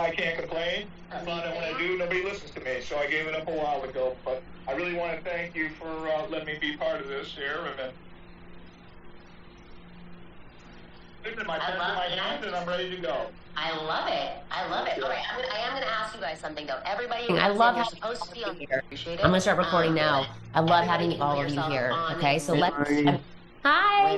I can't complain. I find that when I do, nobody listens to me, so I gave it up a while ago. But I really want to thank you for letting me be part of this here. And my pen's in my hand, and I'm ready to go. I love it. I love it. All right, I am going to ask you guys something, though. Everybody, I love how you're supposed to be on here. I'm going to start recording now. I love having all of you here. Okay, so let's... Hi!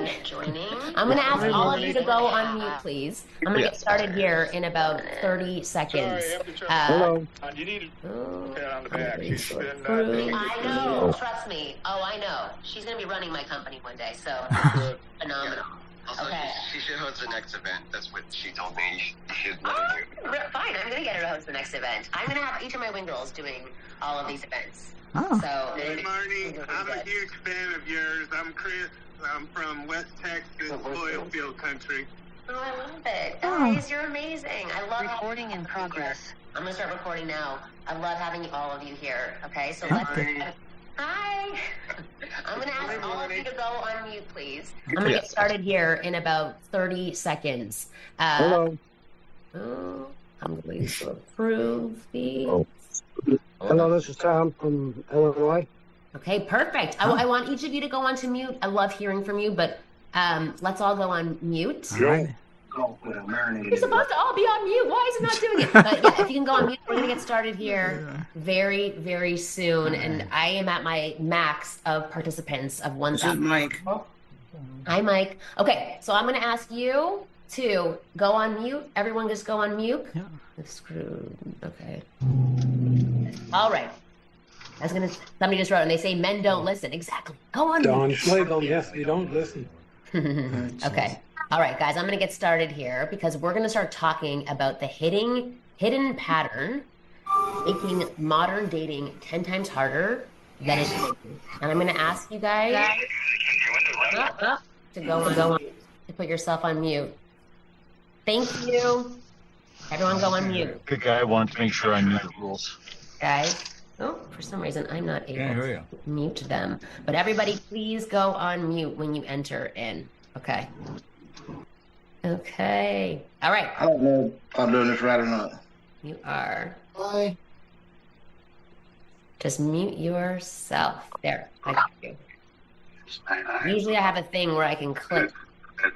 I'm going to ask all of you to go on mute, please. I'm going to get started here in about 30 seconds. Hello. You need a pat on the back. She's been, I know. Trust me. Oh, I know. She's going to be running my company one day, so phenomenal. Also, Okay. she should host the next event. That's what she told me. She should Fine, I'm going to get her to host the next event. I'm going to have each of my wing girls doing all of these events. Oh. So, Hey, Marni, I'm a huge fan of yours. I'm Chris. I'm from West Texas, oil field country. Oh, I love it. Guys, you're amazing. I love recording in progress. I'm going to start recording now. I love having all of you here. Okay, so let's... Hi. I'm going to ask all of you to go on mute, please. I'm going to get started here in about 30 seconds. Hello. I'm going to approve the... Hello, this is Tom from Illinois. Okay, perfect. I want each of you to go on to mute. I love hearing from you, but let's all go on mute. Right. You're supposed to all be on mute. Why is it not doing it? But yeah, if you can go on mute, we're going to get started here very, very soon. And I am at my max of participants of 1,000. This is Mike. Hi, Mike. Okay, so I'm going to ask you to go on mute. Everyone just go on mute. Yeah. Screwed. Okay. All right. I was gonna. Somebody just wrote, and they say men don't listen. Exactly. Go on. Don Schlegel, yes, we don't listen. Okay. All right, guys. I'm gonna get started here because we're gonna start talking about the hidden pattern making modern dating 10 times harder than it should be. And I'm gonna ask you guys to go on, to put yourself on mute. Thank you. Everyone, go on mute. The guy wants to make sure I knew the rules. Guys. Oh, for some reason, I'm not able to mute them. But everybody, please go on mute when you enter in. Okay. Okay. All right. I don't know if I'm doing this right or not. You are. Bye. Just mute yourself. There. I got you. Usually I have a thing where I can click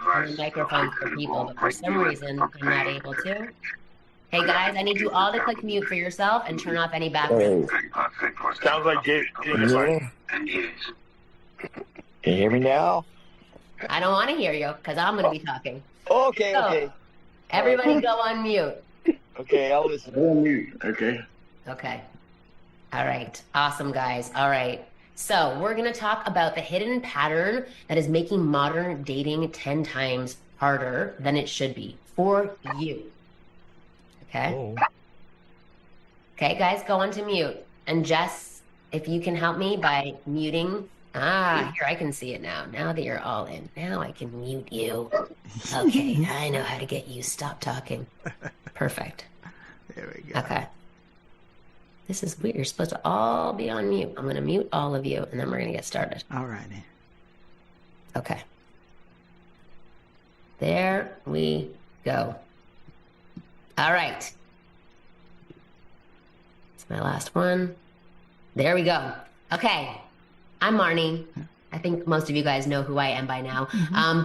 on the microphone for people, but for some reason, I'm not able to. Hey guys, I need you all to click mute for yourself and turn off any background. Sounds like Gabe. Can you hear me now? I don't want to hear you because I'm going to be talking. Okay, So, okay. Everybody go on mute. Okay, I'll listen. Okay. Okay. All right. Awesome, guys. All right. So we're going to talk about the hidden pattern that is making modern dating 10 times harder than it should be for you. Okay. Oh. Okay, guys, go on to mute. And Jess, if you can help me by muting. Here, I can see it now. Now that you're all in. Now I can mute you. Okay, I know how to get you. Stop talking. Perfect. There we go. Okay. This is weird. You're supposed to all be on mute. I'm going to mute all of you, and then we're going to get started. All righty. Okay. There we go. All right. It's my last one. There we go. Okay. I'm Marni. I think most of you guys know who I am by now.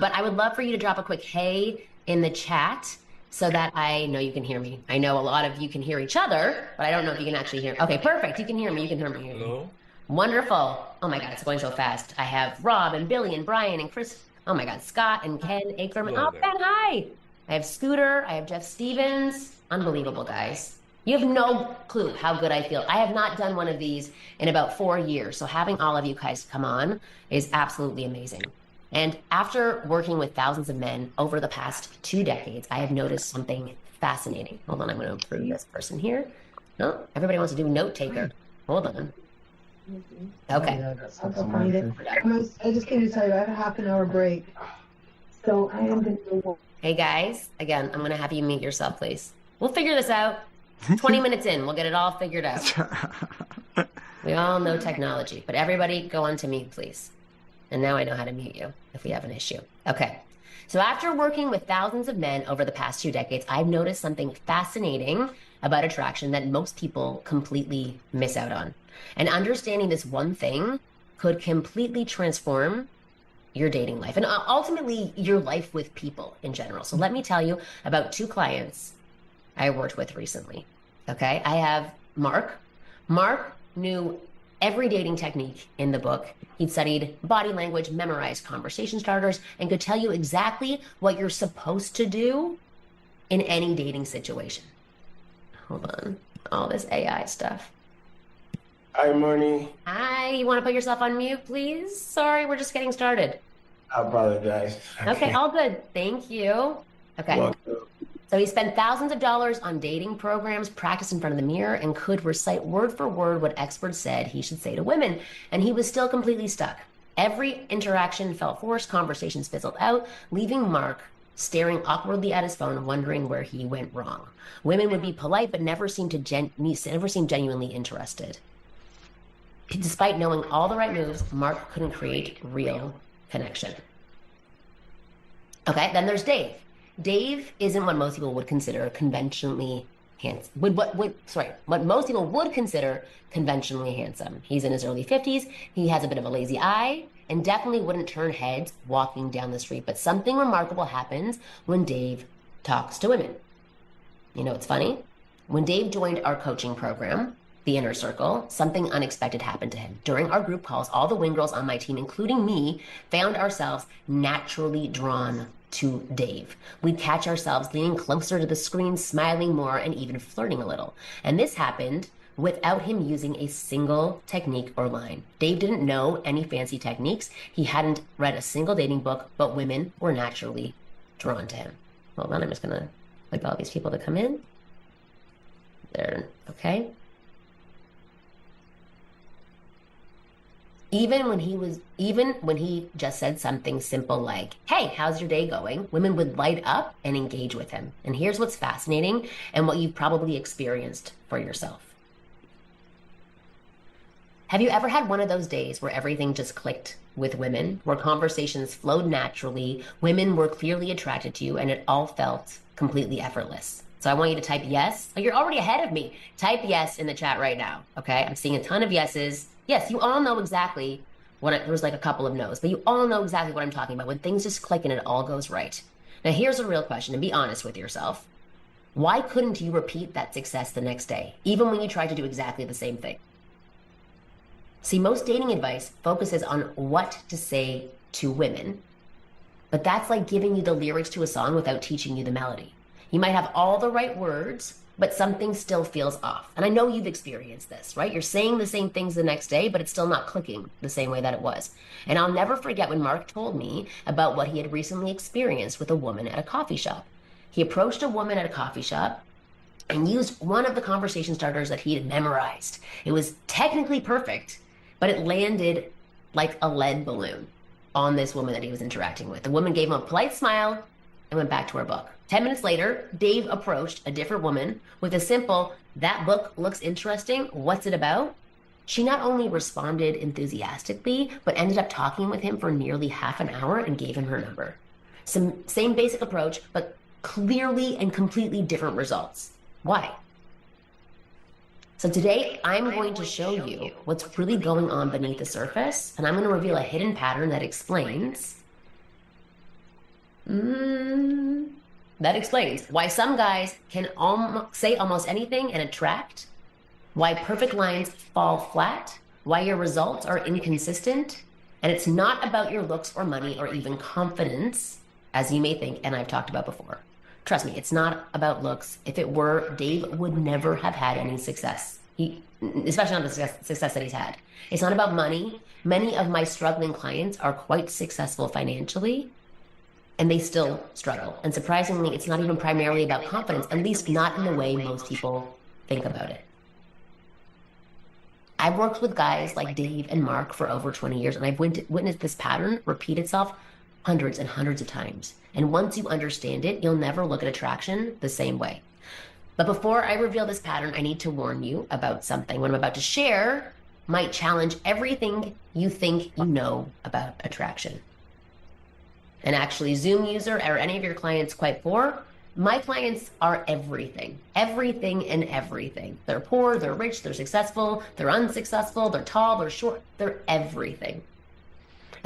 But I would love for you to drop a quick hey in the chat so that I know you can hear me. I know a lot of you can hear each other, but I don't know if you can actually hear. Okay, perfect. You can hear me. You can hear me. Hello? Wonderful. Oh my God, it's going so fast. I have Rob and Billy and Brian and Chris. Oh my God, Scott and Ken Akerman. Hello Oh, there. Ben, hi. I have Scooter. I have Jeff Stevens. Unbelievable, guys. You have no clue how good I feel. I have not done one of these in about 4 years. So having all of you guys come on is absolutely amazing. And after working with thousands of men over the past 2 decades, I have noticed something fascinating. Hold on, I'm going to approve this person here. No, everybody wants to do note taker. Hold on. Okay. I just came to tell you I have a half an hour break. So I am going to... Hey guys, again, I'm going to have you mute yourself, please. We'll figure this out. 20 minutes in, we'll get it all figured out. We all know technology, but everybody go on to mute, please. And now I know how to mute you if we have an issue. Okay. So after working with thousands of men over the past 2 decades, I've noticed something fascinating about attraction that most people completely miss out on. And understanding this one thing could completely transform your dating life and ultimately your life with people in general. So let me tell you about 2 clients I worked with recently. Okay, I have Mark. Mark knew every dating technique in the book. He'd studied body language, memorized conversation starters, and could tell you exactly what you're supposed to do in any dating situation. Hold on, all this AI stuff. Hi, Marni. Hi, you want to put yourself on mute, please? Sorry, we're just getting started. I apologize. Okay, all good. Thank you. Okay. Welcome. So he spent thousands of dollars on dating programs, practiced in front of the mirror, and could recite word for word what experts said he should say to women. And he was still completely stuck. Every interaction felt forced, conversations fizzled out, leaving Mark staring awkwardly at his phone, wondering where he went wrong. Women would be polite, but never seemed genuinely interested. Despite knowing all the right moves, Mark couldn't create real connection. Okay, then there's Dave. Dave isn't what most people would consider conventionally handsome. What most people would consider conventionally handsome. He's in his early 50s. He has a bit of a lazy eye and definitely wouldn't turn heads walking down the street. But something remarkable happens when Dave talks to women. You know, it's funny. When Dave joined our coaching program, The Inner Circle, something unexpected happened to him. During our group calls, all the wing girls on my team, including me, found ourselves naturally drawn to Dave. We'd catch ourselves leaning closer to the screen, smiling more, and even flirting a little. And this happened without him using a single technique or line. Dave didn't know any fancy techniques. He hadn't read a single dating book, but women were naturally drawn to him. Hold on, I'm just gonna wait for all these people to come in. There, okay. Even when he just said something simple like, "Hey, how's your day going?" women would light up and engage with him. And here's what's fascinating and what you've probably experienced for yourself. Have you ever had one of those days where everything just clicked with women, where conversations flowed naturally, women were clearly attracted to you, and it all felt completely effortless? So I want you to type yes. Oh, you're already ahead of me. Type yes in the chat right now, okay? I'm seeing a ton of yeses. Yes, you all know exactly there was like a couple of no's, but you all know exactly what I'm talking about, when things just click and it all goes right. Now here's a real question, and be honest with yourself. Why couldn't you repeat that success the next day, even when you tried to do exactly the same thing? See, most dating advice focuses on what to say to women, but that's like giving you the lyrics to a song without teaching you the melody. You might have all the right words, but something still feels off. And I know you've experienced this, right? You're saying the same things the next day, but it's still not clicking the same way that it was. And I'll never forget when Mark told me about what he had recently experienced with a woman at a coffee shop. He approached a woman at a coffee shop and used one of the conversation starters that he had memorized. It was technically perfect, but it landed like a lead balloon on this woman that he was interacting with. The woman gave him a polite smile and went back to her book. 10 minutes later, Dave approached a different woman with a simple, "That book looks interesting. What's it about?" She not only responded enthusiastically, but ended up talking with him for nearly half an hour and gave him her number. Same basic approach, but clearly and completely different results. Why? So today, I'm going to show you what's really going on beneath the surface, and I'm going to reveal a hidden pattern that explains why some guys can say almost anything and attract, why perfect lines fall flat, why your results are inconsistent, and it's not about your looks or money or even confidence, as you may think, and I've talked about before. Trust me, it's not about looks. If it were, Dave would never have had any success, especially not the success that he's had. It's not about money. Many of my struggling clients are quite successful financially, and they still struggle. And surprisingly, it's not even primarily about confidence, at least not in the way most people think about it. I've worked with guys like Dave and Mark for over 20 years, and I've witnessed this pattern repeat itself hundreds and hundreds of times. And once you understand it, you'll never look at attraction the same way. But before I reveal this pattern, I need to warn you about something. What I'm about to share might challenge everything you think you know about attraction. And actually, Zoom user or any of your clients quite poor, My clients are everything, everything and everything. They're poor, they're rich, they're successful, they're unsuccessful, they're tall, they're short, they're everything.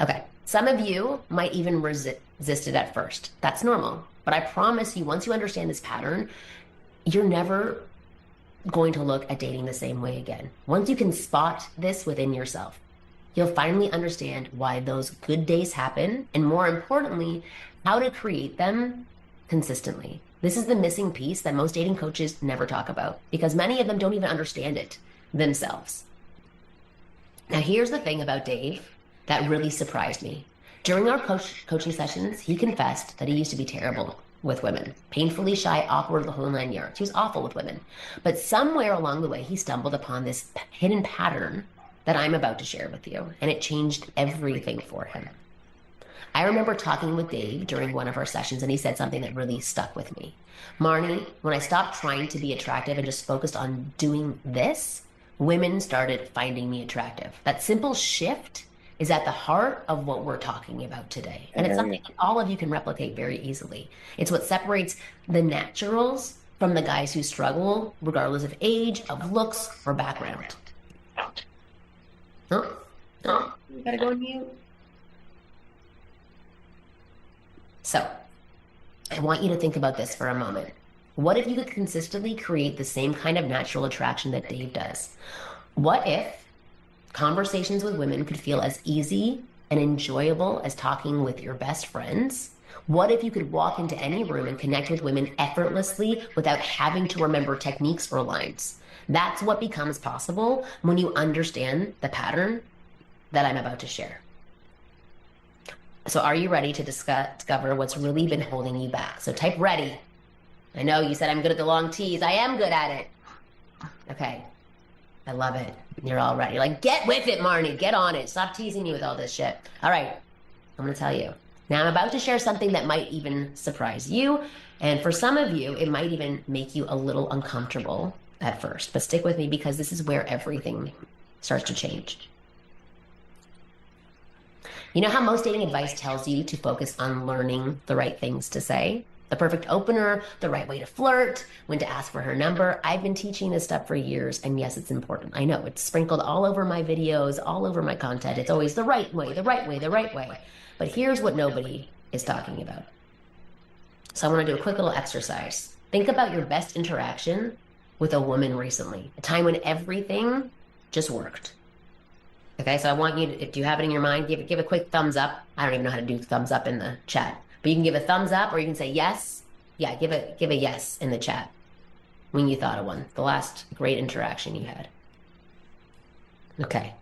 Okay, some of you might even resist it at first. That's normal. But I promise you, once you understand this pattern, you're never going to look at dating the same way again. Once you can spot this within yourself, you'll finally understand why those good days happen, and more importantly, how to create them consistently. This is the missing piece that most dating coaches never talk about, because many of them don't even understand it themselves. Now, here's the thing about Dave that really surprised me. During our coaching sessions, he confessed that he used to be terrible with women, painfully shy, awkward, the whole 9 yards. He was awful with women. But somewhere along the way, he stumbled upon this hidden pattern that I'm about to share with you, and it changed everything for him. I remember talking with Dave during one of our sessions, and he said something that really stuck with me. Marni, when I stopped trying to be attractive and just focused on doing this, women started finding me attractive. That simple shift is at the heart of what we're talking about today. And it's something that all of you can replicate very easily. It's what separates the naturals from the guys who struggle, regardless of age, of looks, or background. Oh, you gotta go on mute. So, I want you to think about this for a moment. What if you could consistently create the same kind of natural attraction that Dave does? What if conversations with women could feel as easy and enjoyable as talking with your best friends? What if you could walk into any room and connect with women effortlessly without having to remember techniques or lines? That's what becomes possible when you understand the pattern that I'm about to share. So are you ready to discover what's really been holding you back? So type ready. I know you said I'm good at the long T's. I am good at it. Okay. I love it. You're all ready. Like, get with it, Marni. Get on it. Stop teasing me with all this shit. All right. I'm going to tell you. Now, I'm about to share something that might even surprise you. And for some of you, it might even make you a little uncomfortable at first. But stick with me, because this is where everything starts to change. You know how most dating advice tells you to focus on learning the right things to say? The perfect opener, the right way to flirt, when to ask for her number. I've been teaching this stuff for years, and yes, it's important. I know, it's sprinkled all over my videos, all over my content. It's always the right way, the right way, the right way. But here's what nobody is talking about. So I want to do a quick little exercise. Think about your best interaction with a woman recently, a time when everything just worked. Okay, so I want you to, if you have it in your mind, give a quick thumbs up. I don't even know how to do thumbs up in the chat. But you can give a thumbs up, or you can say yes. Yeah, give a yes in the chat when you thought of one. The last great interaction you had. Okay,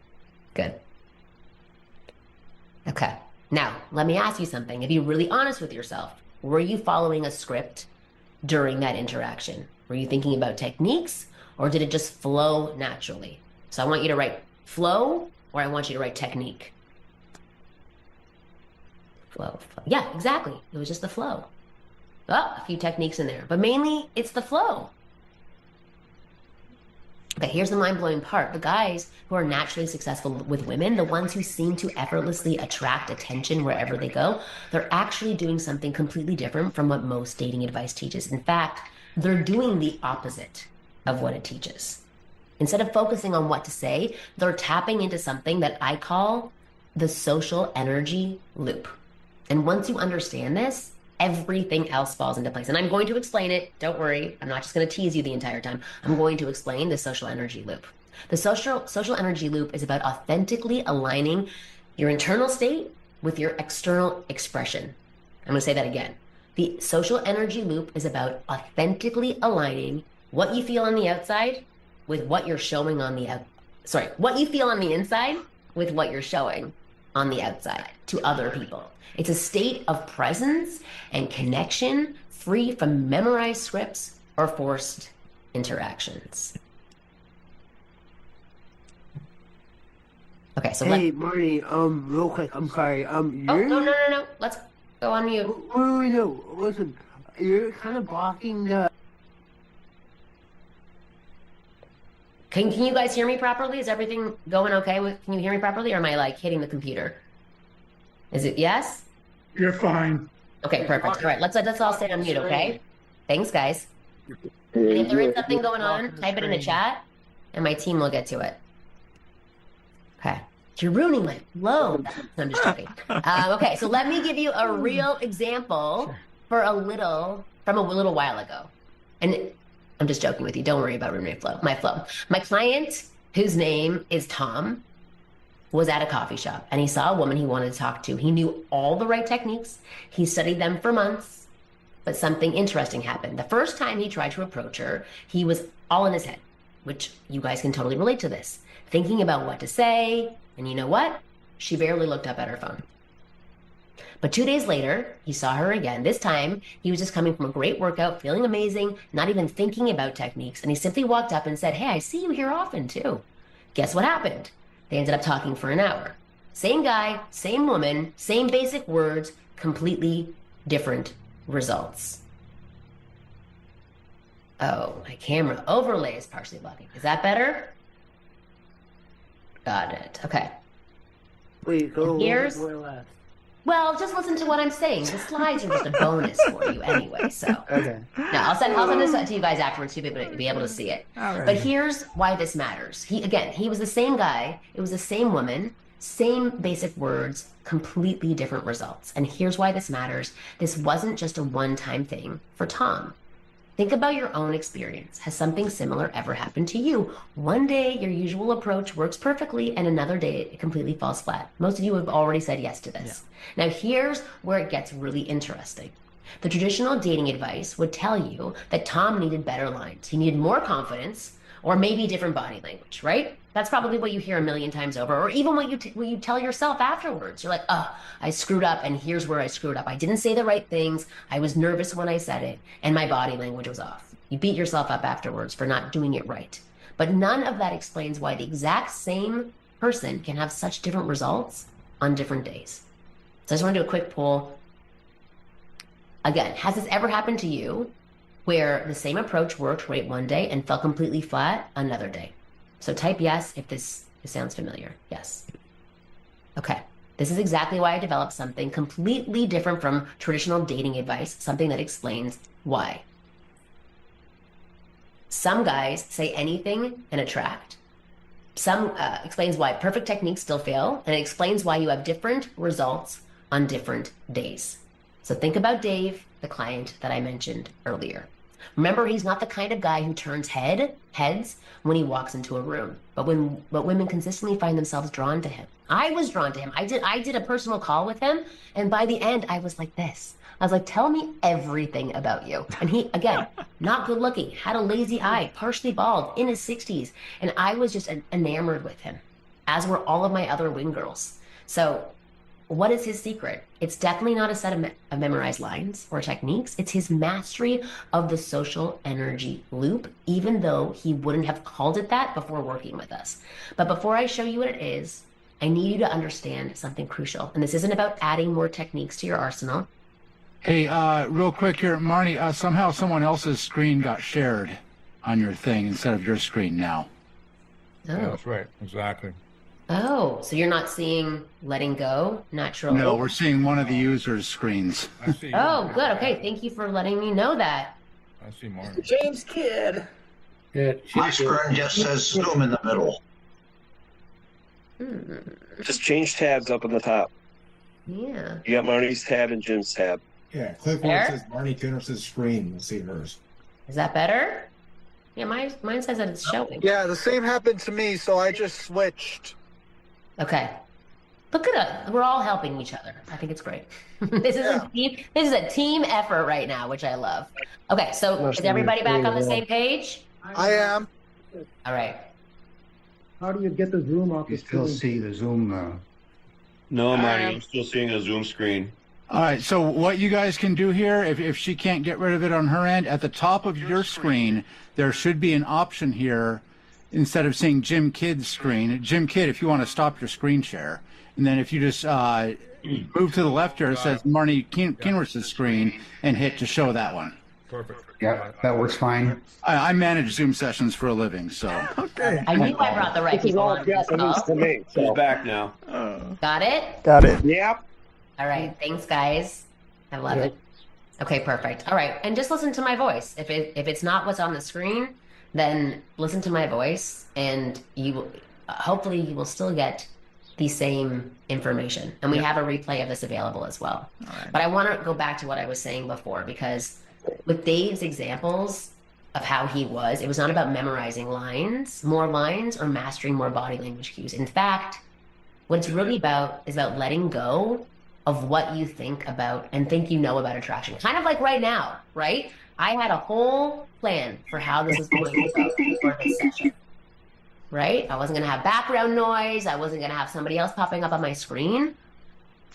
good. Okay, now let me ask you something. If you're really honest with yourself, were you following a script during that interaction? Were you thinking about techniques, or did it just flow naturally? So I want you to write flow, or I want you to write technique. Flow. Yeah, exactly. It was just the flow. Oh, a few techniques in there, but mainly it's the flow. Okay, here's the mind-blowing part. The guys who are naturally successful with women, the ones who seem to effortlessly attract attention wherever they go, they're actually doing something completely different from what most dating advice teaches. In fact, they're doing the opposite of what it teaches. Instead of focusing on what to say, they're tapping into something that I call the social energy loop. And once you understand this, everything else falls into place. And I'm going to explain it. Don't worry. I'm not just going to tease you the entire time. I'm going to explain the social energy loop. The social energy loop is about authentically aligning your internal state with your external expression. I'm going to say that again. The social energy loop is about authentically aligning what you feel on the outside with what you're showing on the what you feel on the inside with what you're showing on the outside to other people. It's a state of presence and connection, free from memorized scripts or forced interactions. Okay, so hey, Marni, real quick, I'm sorry. No. Let's go on mute. Wait, no, listen. You're kind of blocking the... Can you guys hear me properly? Is everything going okay? Can you hear me properly, or am I like hitting the computer? Is it yes? You're fine. Okay, perfect. All right, let's all stay on mute, okay? Thanks, guys. And if there is something going on, type it in the chat, and my team will get to it. Okay. You're ruining my flow. No, I'm just joking. Okay, so let me give you a real example from a little while ago. And I'm just joking with you. Don't worry about ruining my flow. My client, whose name is Tom, was at a coffee shop, and he saw a woman he wanted to talk to. He knew all the right techniques. He studied them for months, but something interesting happened. The first time he tried to approach her, he was all in his head, which you guys can totally relate to this. Thinking about what to say, and you know what? She barely looked up at her phone. But 2 days later, he saw her again. This time, he was just coming from a great workout, feeling amazing, not even thinking about techniques, and he simply walked up and said, "Hey, I see you here often, too." Guess what happened? They ended up talking for an hour. Same guy, same woman, same basic words, completely different results. Oh, my camera overlay is partially blocking. Is that better? Got it. Okay. Wait, go here's, left. well, just listen to what I'm saying. The slides are just a bonus for you anyway, so. Okay. No, I'll send this to you guys afterwards to be able to see it. All right. But here's why this matters. He was the same guy. It was the same woman, same basic words, completely different results. And here's why this matters. This wasn't just a one-time thing for Tom. Think about your own experience. Has something similar ever happened to you? One day, your usual approach works perfectly, and another day, it completely falls flat. Most of you have already said yes to this. Yeah. Now, here's where it gets really interesting. The traditional dating advice would tell you that Tom needed better lines. He needed more confidence, or maybe different body language, right? That's probably what you hear a million times over, or even what you tell yourself afterwards. You're like, oh, I screwed up, and here's where I screwed up. I didn't say the right things. I was nervous when I said it, and my body language was off. You beat yourself up afterwards for not doing it right. But none of that explains why the exact same person can have such different results on different days. So I just want to do a quick poll. Again, has this ever happened to you where the same approach worked great one day and fell completely flat another day? So type yes if this sounds familiar. Yes. Okay. This is exactly why I developed something completely different from traditional dating advice, something that explains why. Some guys say anything and attract. Some explains why perfect techniques still fail, and it explains why you have different results on different days. So think about Dave, the client that I mentioned earlier. Remember, he's not the kind of guy who turns heads when he walks into a room, but women consistently find themselves drawn to him. I was drawn to him. I did a personal call with him, and by the end, I was like this. I was like, tell me everything about you. And he, again, not good looking, had a lazy eye, partially bald, in his 60s, and I was just enamored with him, as were all of my other wing girls. So what is his secret? It's definitely not a set of memorized lines or techniques. It's his mastery of the social energy loop, even though he wouldn't have called it that before working with us. But before I show you what it is, I need you to understand something crucial. And this isn't about adding more techniques to your arsenal. Hey, real quick here, Marni, somehow someone else's screen got shared on your thing instead of your screen now. Oh. Yeah, that's right. Exactly. Oh, so you're not seeing letting go naturally? No, we're seeing one of the users' screens. I see. Oh, good. Okay, thank you for letting me know that. I see Marni. James Kidd. Yeah, my screen just says Zoom in the middle. Just change tabs up on the top. Yeah. You got Marni's tab and Jim's tab. Yeah, click where it says Marni Tunis' screen. You'll see hers. Is that better? Yeah, mine says that it's showing. Yeah, the same happened to me, so I just switched. Okay. Look at us. We're all helping each other. I think it's great. This is a team effort right now, which I love. Okay, so is everybody back on the same page? I am. All right. How do you get the Zoom off You the still screen? see the Zoom. No, Marni, I'm still seeing a Zoom screen. All right, so what you guys can do here, if she can't get rid of it on her end, at the top of your screen, there should be an option here. Instead of seeing Jim Kidd's screen, Jim Kidd, if you want to stop your screen share, and then if you just move to the left here, it says Marni Kinwertz's screen, and hit to show that one. Perfect. Yeah, that works fine. I manage Zoom sessions for a living, so. Okay. I knew I brought the right people on this call. To me, He's back now. Got it? Got it. Yep. All right. Thanks, guys. I love it. Okay, perfect. All right, and just listen to my voice. If it's not what's on the screen, then listen to my voice, and you will, hopefully you will still get the same information. And we have a replay of this available as well. But I want to go back to what I was saying before, because with Dave's examples of how he was, it was not about memorizing more lines, or mastering more body language cues. In fact, what it's really about is about letting go of what you think about and think you know about attraction. Kind of like right now, right? I had a whole plan for how this was going to go for this session, right? I wasn't going to have background noise. I wasn't going to have somebody else popping up on my screen,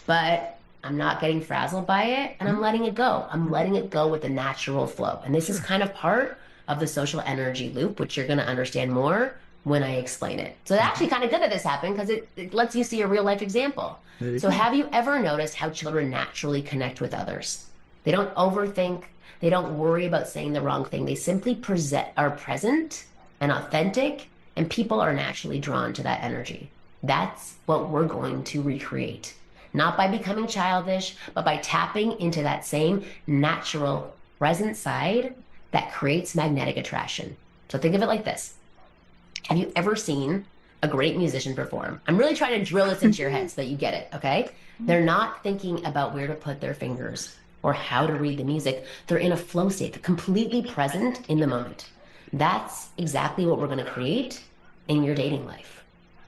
but I'm not getting frazzled by it, and I'm letting it go. I'm letting it go with the natural flow. And this is kind of part of the social energy loop, which you're going to understand more when I explain it. So it's actually kind of good that this happened, because it lets you see a real life example. So have you ever noticed how children naturally connect with others? They don't overthink. They don't worry about saying the wrong thing. They simply are present and authentic, and people are naturally drawn to that energy. That's what we're going to recreate. Not by becoming childish, but by tapping into that same natural present side that creates magnetic attraction. So think of it like this. Have you ever seen a great musician perform? I'm really trying to drill this into your head so that you get it, okay? They're not thinking about where to put their fingers or how to read the music. They're in a flow state. They're completely present in the moment. That's exactly what we're going to create in your dating life.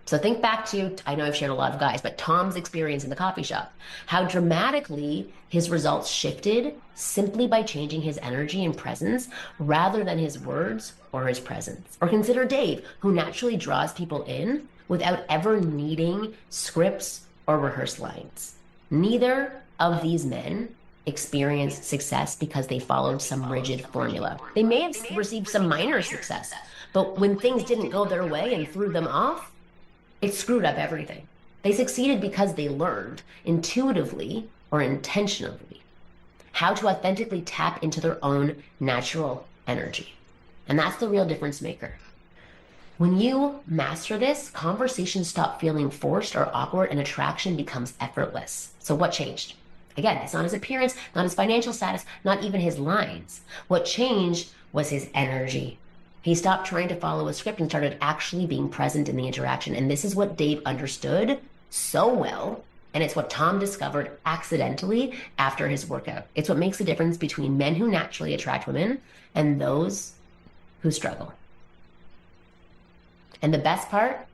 So think back to, I know I've shared a lot of guys, but Tom's experience in the coffee shop, how dramatically his results shifted simply by changing his energy and presence rather than his words or his presence. Or consider Dave, who naturally draws people in without ever needing scripts or rehearsed lines. Neither of these men experienced success because they followed some rigid formula. They may have received some minor success, but when things didn't go their way and threw them off, it screwed up everything. They succeeded because they learned intuitively or intentionally how to authentically tap into their own natural energy. And that's the real difference maker. When you master this, conversations stop feeling forced or awkward, and attraction becomes effortless. So what changed? Again, it's not his appearance, not his financial status, not even his lines. What changed was his energy. He stopped trying to follow a script and started actually being present in the interaction. And this is what Dave understood so well. And it's what Tom discovered accidentally after his workout. It's what makes the difference between men who naturally attract women and those who struggle. And the best part,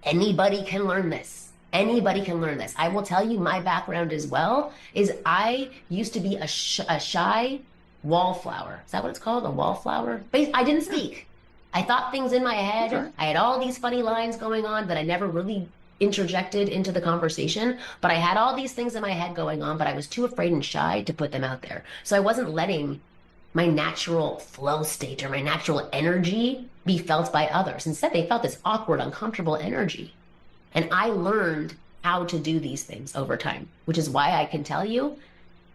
anybody can learn this. Anybody can learn this. I will tell you, my background as well is I used to be a shy wallflower. Is that what it's called? A wallflower? But I didn't speak. I thought things in my head. Sure. I had all these funny lines going on that I never really interjected into the conversation. But I had all these things in my head going on, but I was too afraid and shy to put them out there. So I wasn't letting my natural flow state or my natural energy be felt by others. Instead, they felt this awkward, uncomfortable energy. And I learned how to do these things over time, which is why I can tell you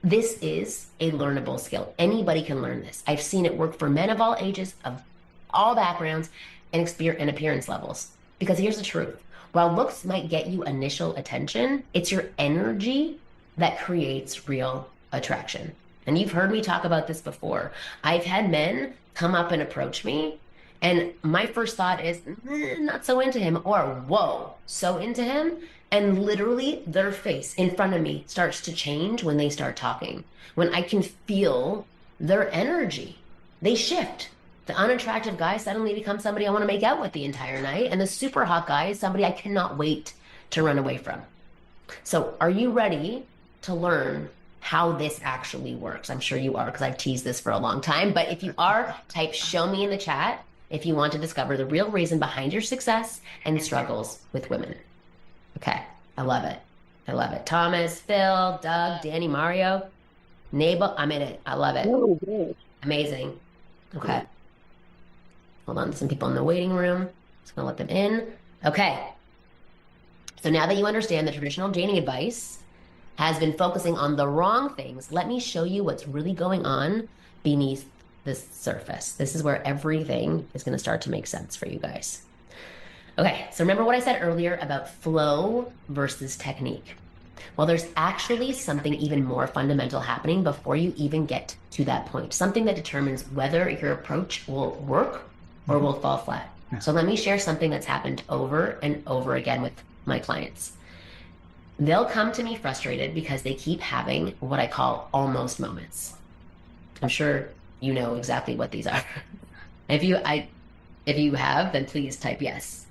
this is a learnable skill. Anybody can learn this. I've seen it work for men of all ages, of all backgrounds, and appearance levels. Because here's the truth. While looks might get you initial attention, it's your energy that creates real attraction. And you've heard me talk about this before. I've had men come up and approach me, and my first thought is, not so into him, or whoa, so into him. And literally their face in front of me starts to change when they start talking. When I can feel their energy, they shift. The unattractive guy suddenly becomes somebody I want to make out with the entire night. And the super hot guy is somebody I cannot wait to run away from. So are you ready to learn how this actually works? I'm sure you are, because I've teased this for a long time. But if you are, type show me in the chat if you want to discover the real reason behind your success and struggles with women. Okay, I love it. I love it. Thomas, Phil, Doug, Danny, Mario, Nabel, I'm in it. I love it. Amazing. Okay. Hold on, there's some people in the waiting room. Just gonna let them in. Okay. So now that you understand the traditional dating advice has been focusing on the wrong things, let me show you what's really going on beneath the surface. This is where everything is gonna start to make sense for you guys. Okay, so remember what I said earlier about flow versus technique. Well, there's actually something even more fundamental happening before you even get to that point. Something that determines whether your approach will work or will fall flat. So let me share something that's happened over and over again with my clients. They'll come to me frustrated because they keep having what I call almost moments. I'm sure you know exactly what these are. If you have, then please type yes.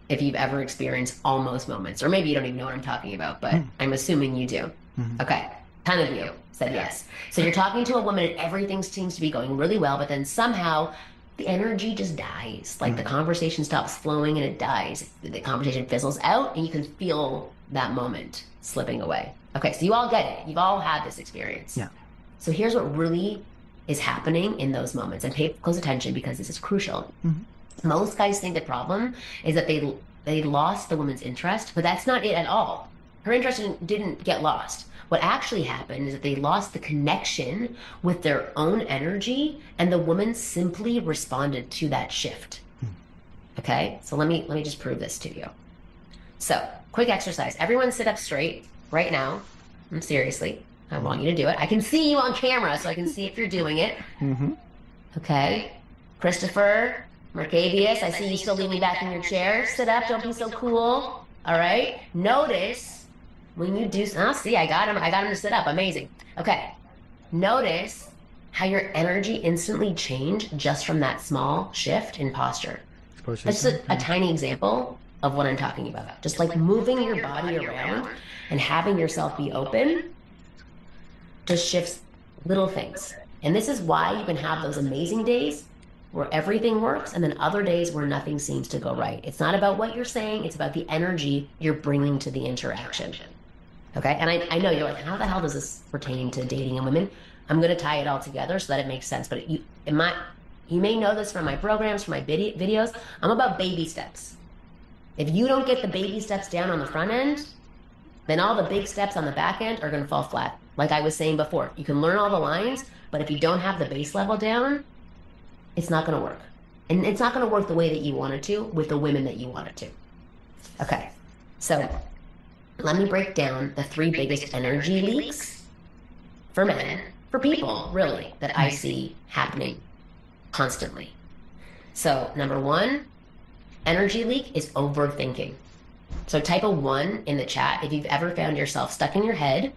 If you've ever experienced almost moments, or maybe you don't even know what I'm talking about, but I'm assuming you do. Okay, 10 of you said yes. So you're talking to a woman and everything seems to be going really well, but then somehow the energy just dies. Like the conversation stops flowing and it dies. The conversation fizzles out and you can feel that moment slipping away. Okay, so you all get it. You've all had this experience. Yeah. So here's what really is happening in those moments, and pay close attention because this is crucial. Most guys think the problem is that they lost the woman's interest, but that's not it at all. Her interest didn't get lost. What actually happened is that they lost the connection with their own energy, and the woman simply responded to that shift. Okay, so let me just prove this to you. So, quick exercise. Everyone sit up straight right now. Seriously, I want you to do it. I can see you on camera, so I can see if you're doing it. Okay, Christopher, Mercavius, I see you still leaning back in your chair. Sit up, don't be so cool. All right, notice when you do, see, I got him to sit up, amazing. Okay, notice how your energy instantly changed just from that small shift in posture. That's just a tiny example of what I'm talking about. Just like moving your body around and having yourself be open just shifts little things. And this is why you can have those amazing days where everything works and then other days where nothing seems to go right. It's not about what you're saying, it's about the energy you're bringing to the interaction. Okay, and I know you're like, how the hell does this pertain to dating and women? I'm going to tie it all together so that it makes sense. But you may know this from my programs, from my videos. I'm about baby steps. If you don't get the baby steps down on the front end, then all the big steps on the back end are going to fall flat. Like I was saying before, you can learn all the lines, but if you don't have the base level down, it's not going to work. And it's not going to work the way that you want it to with the women that you want it to. Okay, so let me break down the 3 biggest energy leaks for men, for people, really, that I see happening constantly. So, number 1, energy leak is overthinking. So type a 1 in the chat if you've ever found yourself stuck in your head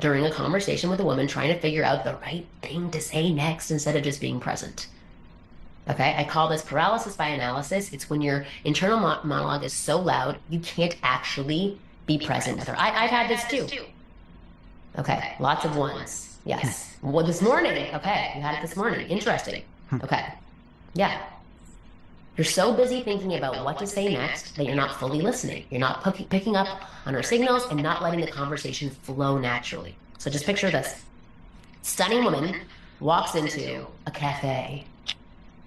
during a conversation with a woman trying to figure out the right thing to say next instead of just being present. Okay, I call this paralysis by analysis. It's when your internal monologue is so loud you can't actually be present with her. I've had this too. Okay, lots of 1s. Yes. Well, this morning. Okay, you had it this morning. Interesting. Okay. Yeah. You're so busy thinking about what to say next that you're not fully listening. You're not picking up on her signals and not letting the conversation flow naturally. So just picture this. Stunning woman walks into a cafe.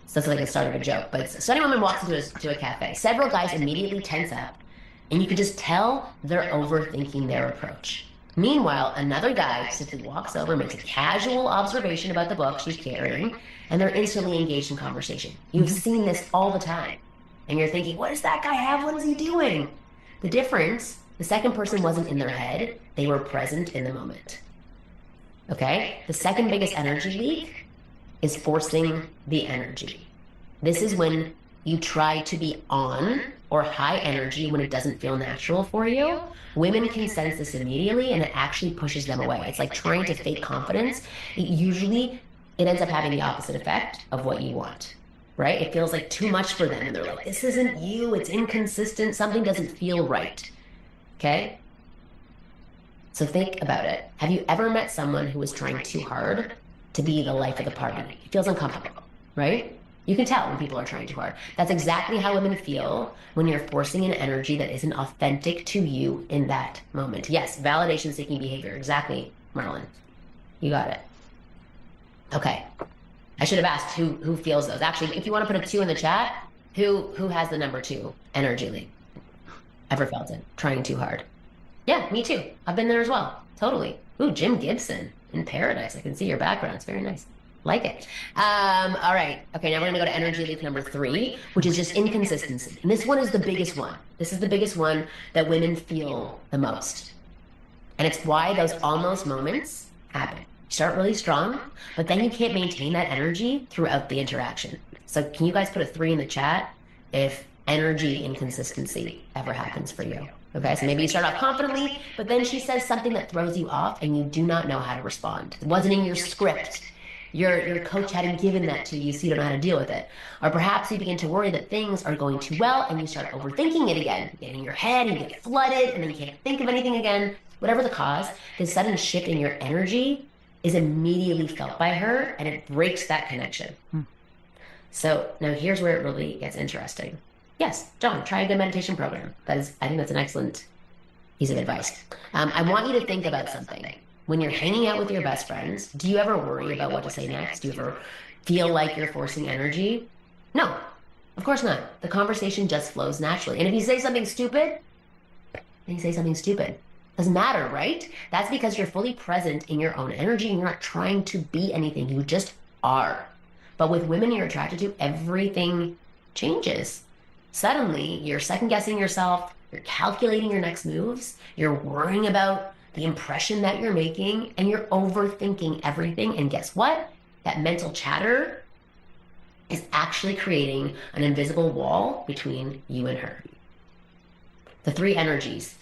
So that's like the start of a joke, but a stunning woman walks into a cafe. Several guys immediately tense up, and you can just tell they're overthinking their approach. Meanwhile, another guy simply walks over, makes a casual observation about the book she's carrying, and they're instantly engaged in conversation. You've seen this all the time. And you're thinking, what does that guy have? What is he doing? The difference, the second person wasn't in their head. They were present in the moment. Okay? The second biggest energy leak is forcing the energy. This is when you try to be on or high energy when it doesn't feel natural for you. Women can sense this immediately and it actually pushes them away. It's like trying to fake confidence. It ends up having the opposite effect of what you want, right? It feels like too much for them and they're like, this isn't you, it's inconsistent, something doesn't feel right, okay? So think about it. Have you ever met someone who was trying too hard to be the life of the party? It feels uncomfortable, right? You can tell when people are trying too hard. That's exactly how women feel when you're forcing an energy that isn't authentic to you in that moment. Yes, validation-seeking behavior. Exactly, Marlon. You got it. Okay. I should have asked who feels those. Actually, if you want to put a 2 in the chat, who has the number 2 energy leak? Ever felt it? Trying too hard. Yeah, me too. I've been there as well. Totally. Ooh, Jim Gibson in Paradise. I can see your background. It's very nice. Like it. All right. Okay, now we're going to go to energy leak number 3, which is just inconsistency. And this one is the biggest one. This is the biggest one that women feel the most. And it's why those almost moments happen. You start really strong, but then you can't maintain that energy throughout the interaction. So can you guys put a 3 in the chat if energy inconsistency ever happens for you? Okay, so maybe you start off confidently, but then she says something that throws you off and you do not know how to respond. It wasn't in your script. Your coach hadn't given that to you, so you don't know how to deal with it. Or perhaps you begin to worry that things are going too well and you start overthinking it again. You get in your head and you get flooded and then you can't think of anything again. Whatever the cause, this sudden shift in your energy is immediately felt by her and it breaks that connection. So now here's where it really gets interesting. Yes, John, try a good meditation program. I think that's an excellent piece of advice. I want you to think about something. When you're hanging out with your best friends, do you ever worry about what to say next? Do you ever feel like you're forcing energy? No, of course not. The conversation just flows naturally. And if you say something stupid, then you say something stupid. Doesn't matter, right? That's because you're fully present in your own energy and you're not trying to be anything. You just are. But with women you're attracted to, everything changes. Suddenly, you're second-guessing yourself, you're calculating your next moves, you're worrying about the impression that you're making, and you're overthinking everything. And guess what? That mental chatter is actually creating an invisible wall between you and her. The 3 energies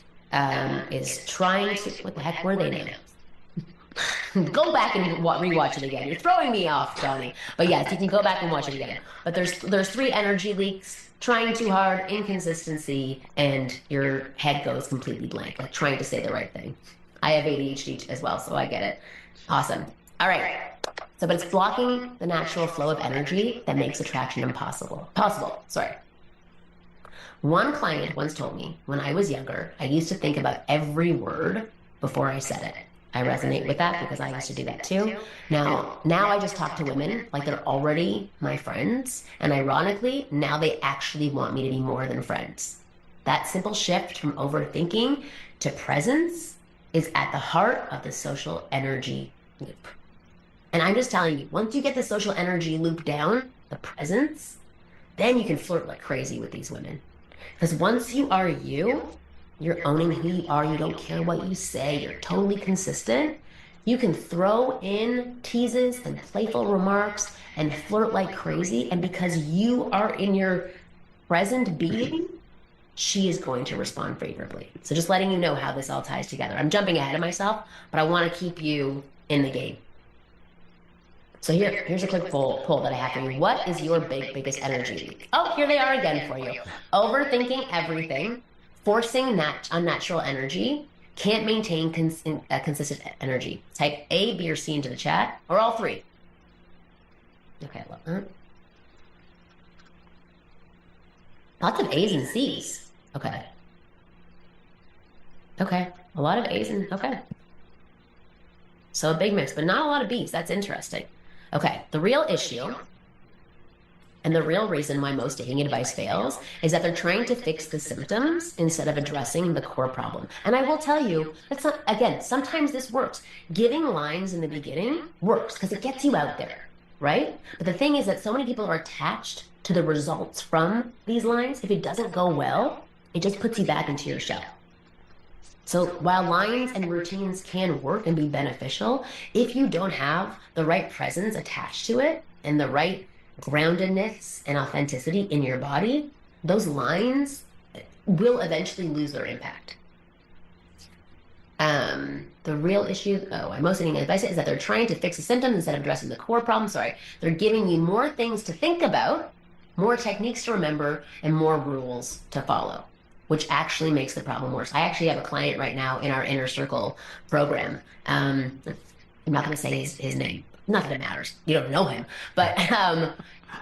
is trying to... What the heck were they now? Go back and rewatch it again. You're throwing me off, Johnny. But yes, you can go back and watch it again. But there's 3 energy leaks. Trying too hard, inconsistency, and your head goes completely blank, like trying to say the right thing. I have ADHD as well, so I get it. Awesome. All right. So, but it's blocking the natural flow of energy that makes attraction impossible. One client once told me, when I was younger, I used to think about every word before I said it. I resonate with that because I used to do that too. Now I just talk to women like they're already my friends. And ironically, now they actually want me to be more than friends. That simple shift from overthinking to presence is at the heart of the social energy loop. And I'm just telling you, once you get the social energy loop down, the presence, then you can flirt like crazy with these women. Because once you are you, you're owning who you are, you don't care what you say, you're totally consistent, you can throw in teases and playful remarks and flirt like crazy, and because you are in your present being, she is going to respond favorably. So just letting you know how this all ties together. I'm jumping ahead of myself, but I want to keep you in the game. So here's a quick poll that I have for you. What is your biggest energy leak? Oh, here they are again for you. Overthinking everything, forcing unnatural energy, can't maintain consistent energy. Type A, B, or C into the chat, or all 3. Okay, I love that. Lots of A's and C's. Okay. Okay, a lot of A's and, okay. So a big mix, but not a lot of B's. That's interesting. Okay, the real issue and the real reason why most dating advice fails is that they're trying to fix the symptoms instead of addressing the core problem. And I will tell you, that's not, again, sometimes this works. Giving lines in the beginning works because it gets you out there, right? But the thing is that so many people are attached to the results from these lines. If it doesn't go well, it just puts you back into your shell. So while lines and routines can work and be beneficial, if you don't have the right presence attached to it and the right groundedness and authenticity in your body, those lines will eventually lose their impact. The real issue, I'm most getting advice is that they're trying to fix the symptoms instead of addressing the core problem. They're giving you more things to think about, more techniques to remember, and more rules to follow, which actually makes the problem worse. I actually have a client right now in our Inner Circle program. I'm not going to say his name. Not that it matters. You don't know him. But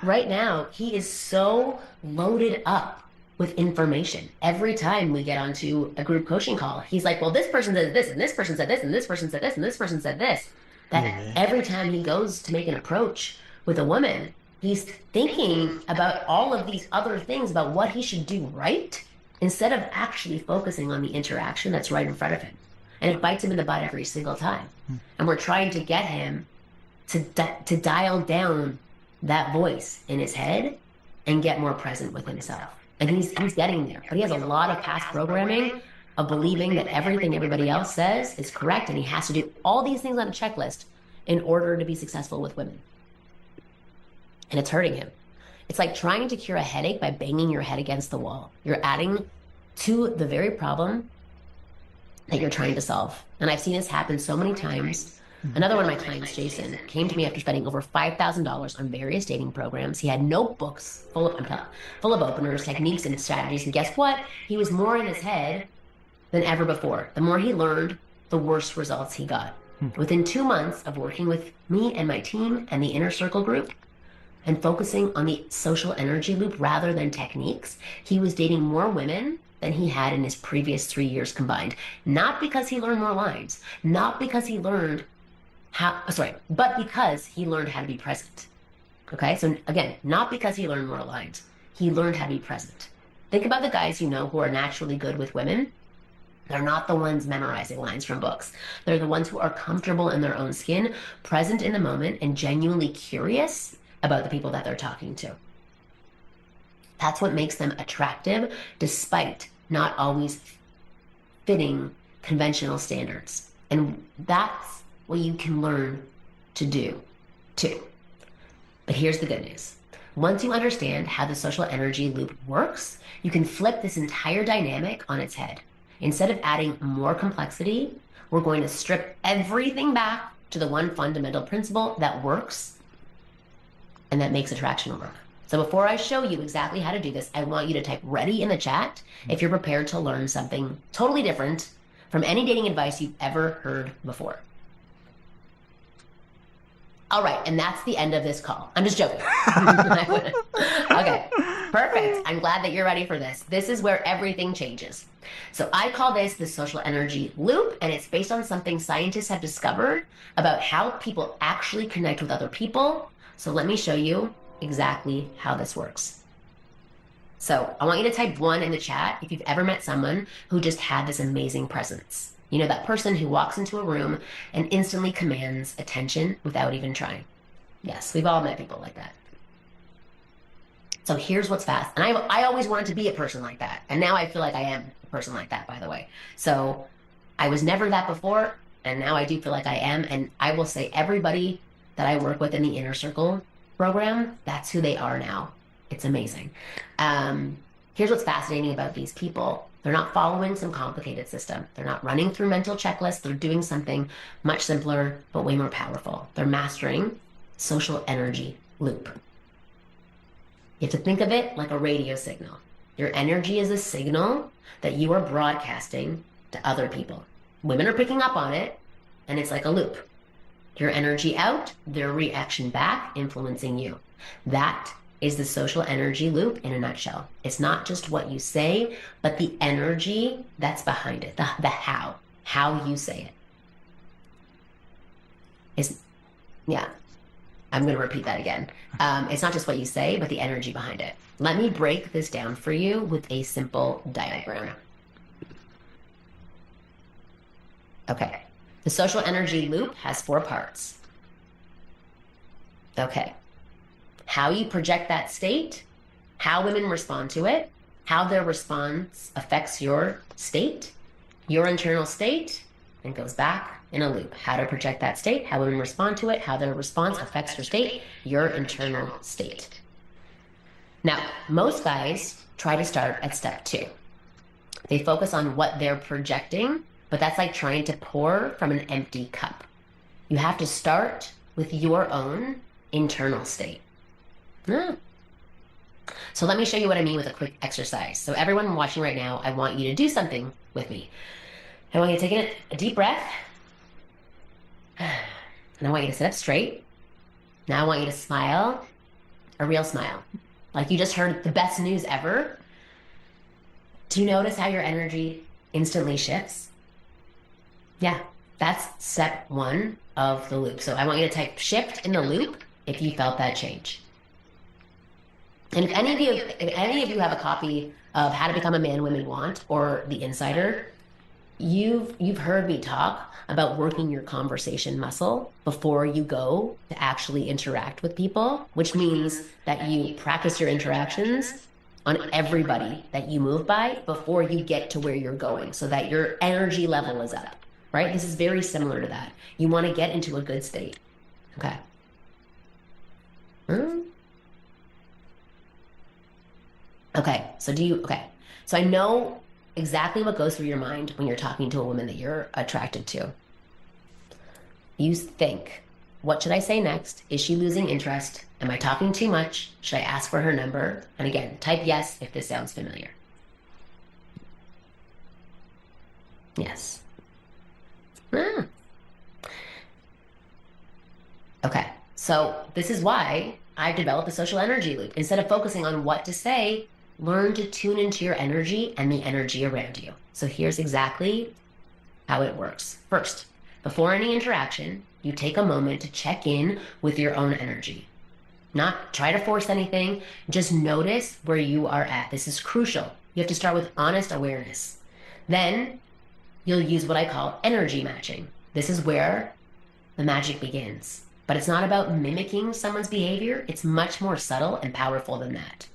right now, he is so loaded up with information. Every time we get onto a group coaching call, he's like, well, this person said this, and this person said this, and this person said this, and this person said this. That every time he goes to make an approach with a woman, he's thinking about all of these other things about what he should do right, instead of actually focusing on the interaction that's right in front of him. And it bites him in the butt every single time. And we're trying to get him to dial down that voice in his head and get more present with himself. And he's getting there. But he has a lot of past programming of believing that everything everybody else says is correct and he has to do all these things on a checklist in order to be successful with women. And it's hurting him. It's like trying to cure a headache by banging your head against the wall. You're adding to the very problem that you're trying to solve. And I've seen this happen so many times. Another one of my clients, Jason, came to me after spending over $5,000 on various dating programs. He had notebooks full of openers, techniques, and strategies. And guess what? He was more in his head than ever before. The more he learned, the worse results he got. Within 2 months of working with me and my team and the Inner Circle group and focusing on the social energy loop rather than techniques, he was dating more women than he had in his previous 3 years combined. Not because he learned more lines, not because he learned but because he learned how to be present. Okay, so again, not because he learned more lines, he learned how to be present. Think about the guys you know who are naturally good with women. They're not the ones memorizing lines from books. They're the ones who are comfortable in their own skin, present in the moment, and genuinely curious about the people that they're talking to. That's what makes them attractive, despite not always fitting conventional standards. And that's what you can learn to do too. But here's the good news. Once you understand how the social energy loop works, you can flip this entire dynamic on its head. Instead of adding more complexity, we're going to strip everything back to the one fundamental principle that works and that makes attraction work. So before I show you exactly how to do this, I want you to type ready in the chat if you're prepared to learn something totally different from any dating advice you've ever heard before. All right, and that's the end of this call. I'm just joking. Okay, perfect. I'm glad that you're ready for this. This is where everything changes. So I call this the social energy loop, and it's based on something scientists have discovered about how people actually connect with other people. So let me show you exactly how this works. So I want you to type 1 in the chat if you've ever met someone who just had this amazing presence. You know, that person who walks into a room and instantly commands attention without even trying. Yes, we've all met people like that. So here's what's fast. And I always wanted to be a person like that. And now I feel like I am a person like that, by the way. So I was never that before, and now I do feel like I am. And I will say everybody that I work with in the Inner Circle program, that's who they are now. It's amazing. Here's what's fascinating about these people. They're not following some complicated system. They're not running through mental checklists. They're doing something much simpler, but way more powerful. They're mastering social energy loop. You have to think of it like a radio signal. Your energy is a signal that you are broadcasting to other people. Women are picking up on it, and it's like a loop. Your energy out, their reaction back, influencing you. That is the social energy loop in a nutshell. It's not just what you say, but the energy that's behind it, the how you say it. I'm going to repeat that again. It's not just what you say, but the energy behind it. Let me break this down for you with a simple diagram. Okay. The social energy loop has 4 parts. Okay. How you project that state, how women respond to it, how their response affects your state, your internal state, and goes back in a loop. How to project that state, how women respond to it, how their response affects your state, your internal state. Now, most guys try to start at step 2. They focus on what they're projecting, but that's like trying to pour from an empty cup. You have to start with your own internal state. So let me show you what I mean with a quick exercise. So everyone watching right now, I want you to do something with me. I want you to take a deep breath. And I want you to sit up straight. Now I want you to smile, a real smile. Like you just heard the best news ever. Do you notice how your energy instantly shifts? Yeah, that's step 1 of the loop. So I want you to type shift in the loop if you felt that change. And if any of you have a copy of How to Become a Man Women Want or The Insider, you've heard me talk about working your conversation muscle before you go to actually interact with people, which means that you practice your interactions on everybody that you move by before you get to where you're going so that your energy level is up, right? This is very similar to that. You want to get into a good state. Okay. Okay, so I know exactly what goes through your mind when you're talking to a woman that you're attracted to. You think, what should I say next? Is she losing interest? Am I talking too much? Should I ask for her number? And again, type yes if this sounds familiar. Yes. Okay, so this is why I've developed a social energy loop. Instead of focusing on what to say, learn to tune into your energy and the energy around you. So here's exactly how it works. First, before any interaction, you take a moment to check in with your own energy. Not try to force anything, just notice where you are at. This is crucial. You have to start with honest awareness. Then you'll use what I call energy matching. This is where the magic begins. But it's not about mimicking someone's behavior. It's much more subtle and powerful than that.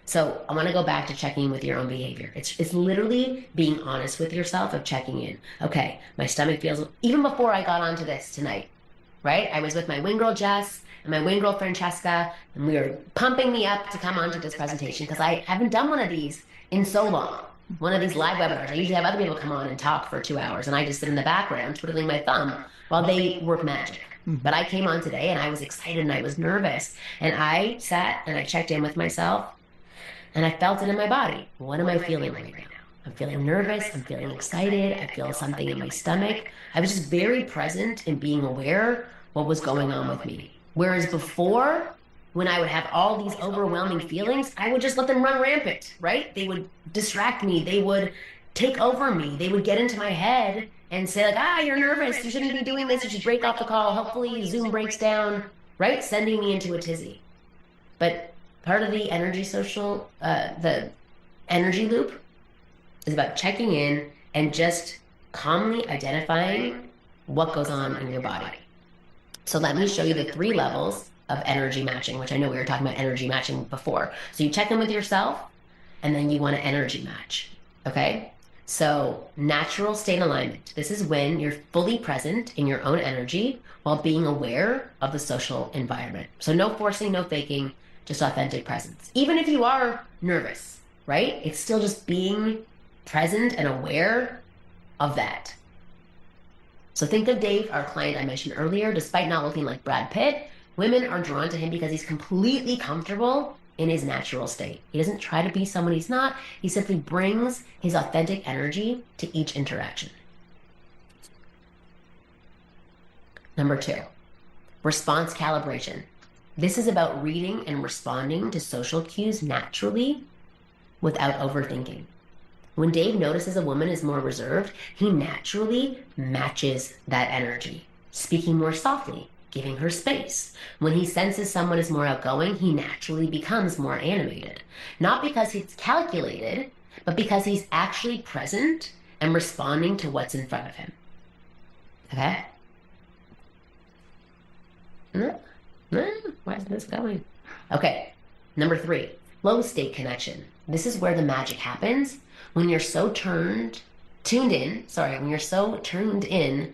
So I want to go back to checking in with your own behavior. It's literally being honest with yourself of checking in. Okay, my stomach feels, even before I got onto this tonight, right? I was with my wing girl Jess and my wing girl Francesca, and we were pumping me up to come onto this presentation because I haven't done one of these in so long. One of these live webinars. I usually have other people come on and talk for 2 hours, and I just sit in the background twiddling my thumb while they work magic. But I came on today and I was excited and I was nervous, and I sat and I checked in with myself. And I felt it in my body. What am I feeling right now? I'm feeling nervous. I'm feeling excited. I feel something in my stomach. I was just very present in being aware what was going on with me. Whereas before, when I would have all these overwhelming feelings, I would just let them run rampant, right? They would distract me. They would take over me. They would get into my head and say like, you're nervous. You shouldn't be doing this. You should break off the call. Hopefully Zoom breaks down, right? Sending me into a tizzy. But part of the energy the energy loop is about checking in and just calmly identifying what goes on in your body. So let me show you the 3 levels of energy matching, which I know we were talking about energy matching before. So you check in with yourself, and then you want to energy match, okay? So natural state alignment. This is when you're fully present in your own energy while being aware of the social environment. So no forcing, no faking, just authentic presence. Even if you are nervous, right? It's still just being present and aware of that. So think of Dave, our client I mentioned earlier. Despite not looking like Brad Pitt, women are drawn to him because he's completely comfortable in his natural state. He doesn't try to be someone he's not. He simply brings his authentic energy to each interaction. Number 2, response calibration. This is about reading and responding to social cues naturally without overthinking. When Dave notices a woman is more reserved, he naturally matches that energy, speaking more softly, giving her space. When he senses someone is more outgoing, he naturally becomes more animated. Not because he's calculated, but because he's actually present and responding to what's in front of him. Okay? Where's this going? Okay, number 3, flow state connection. This is where the magic happens when you're so tuned in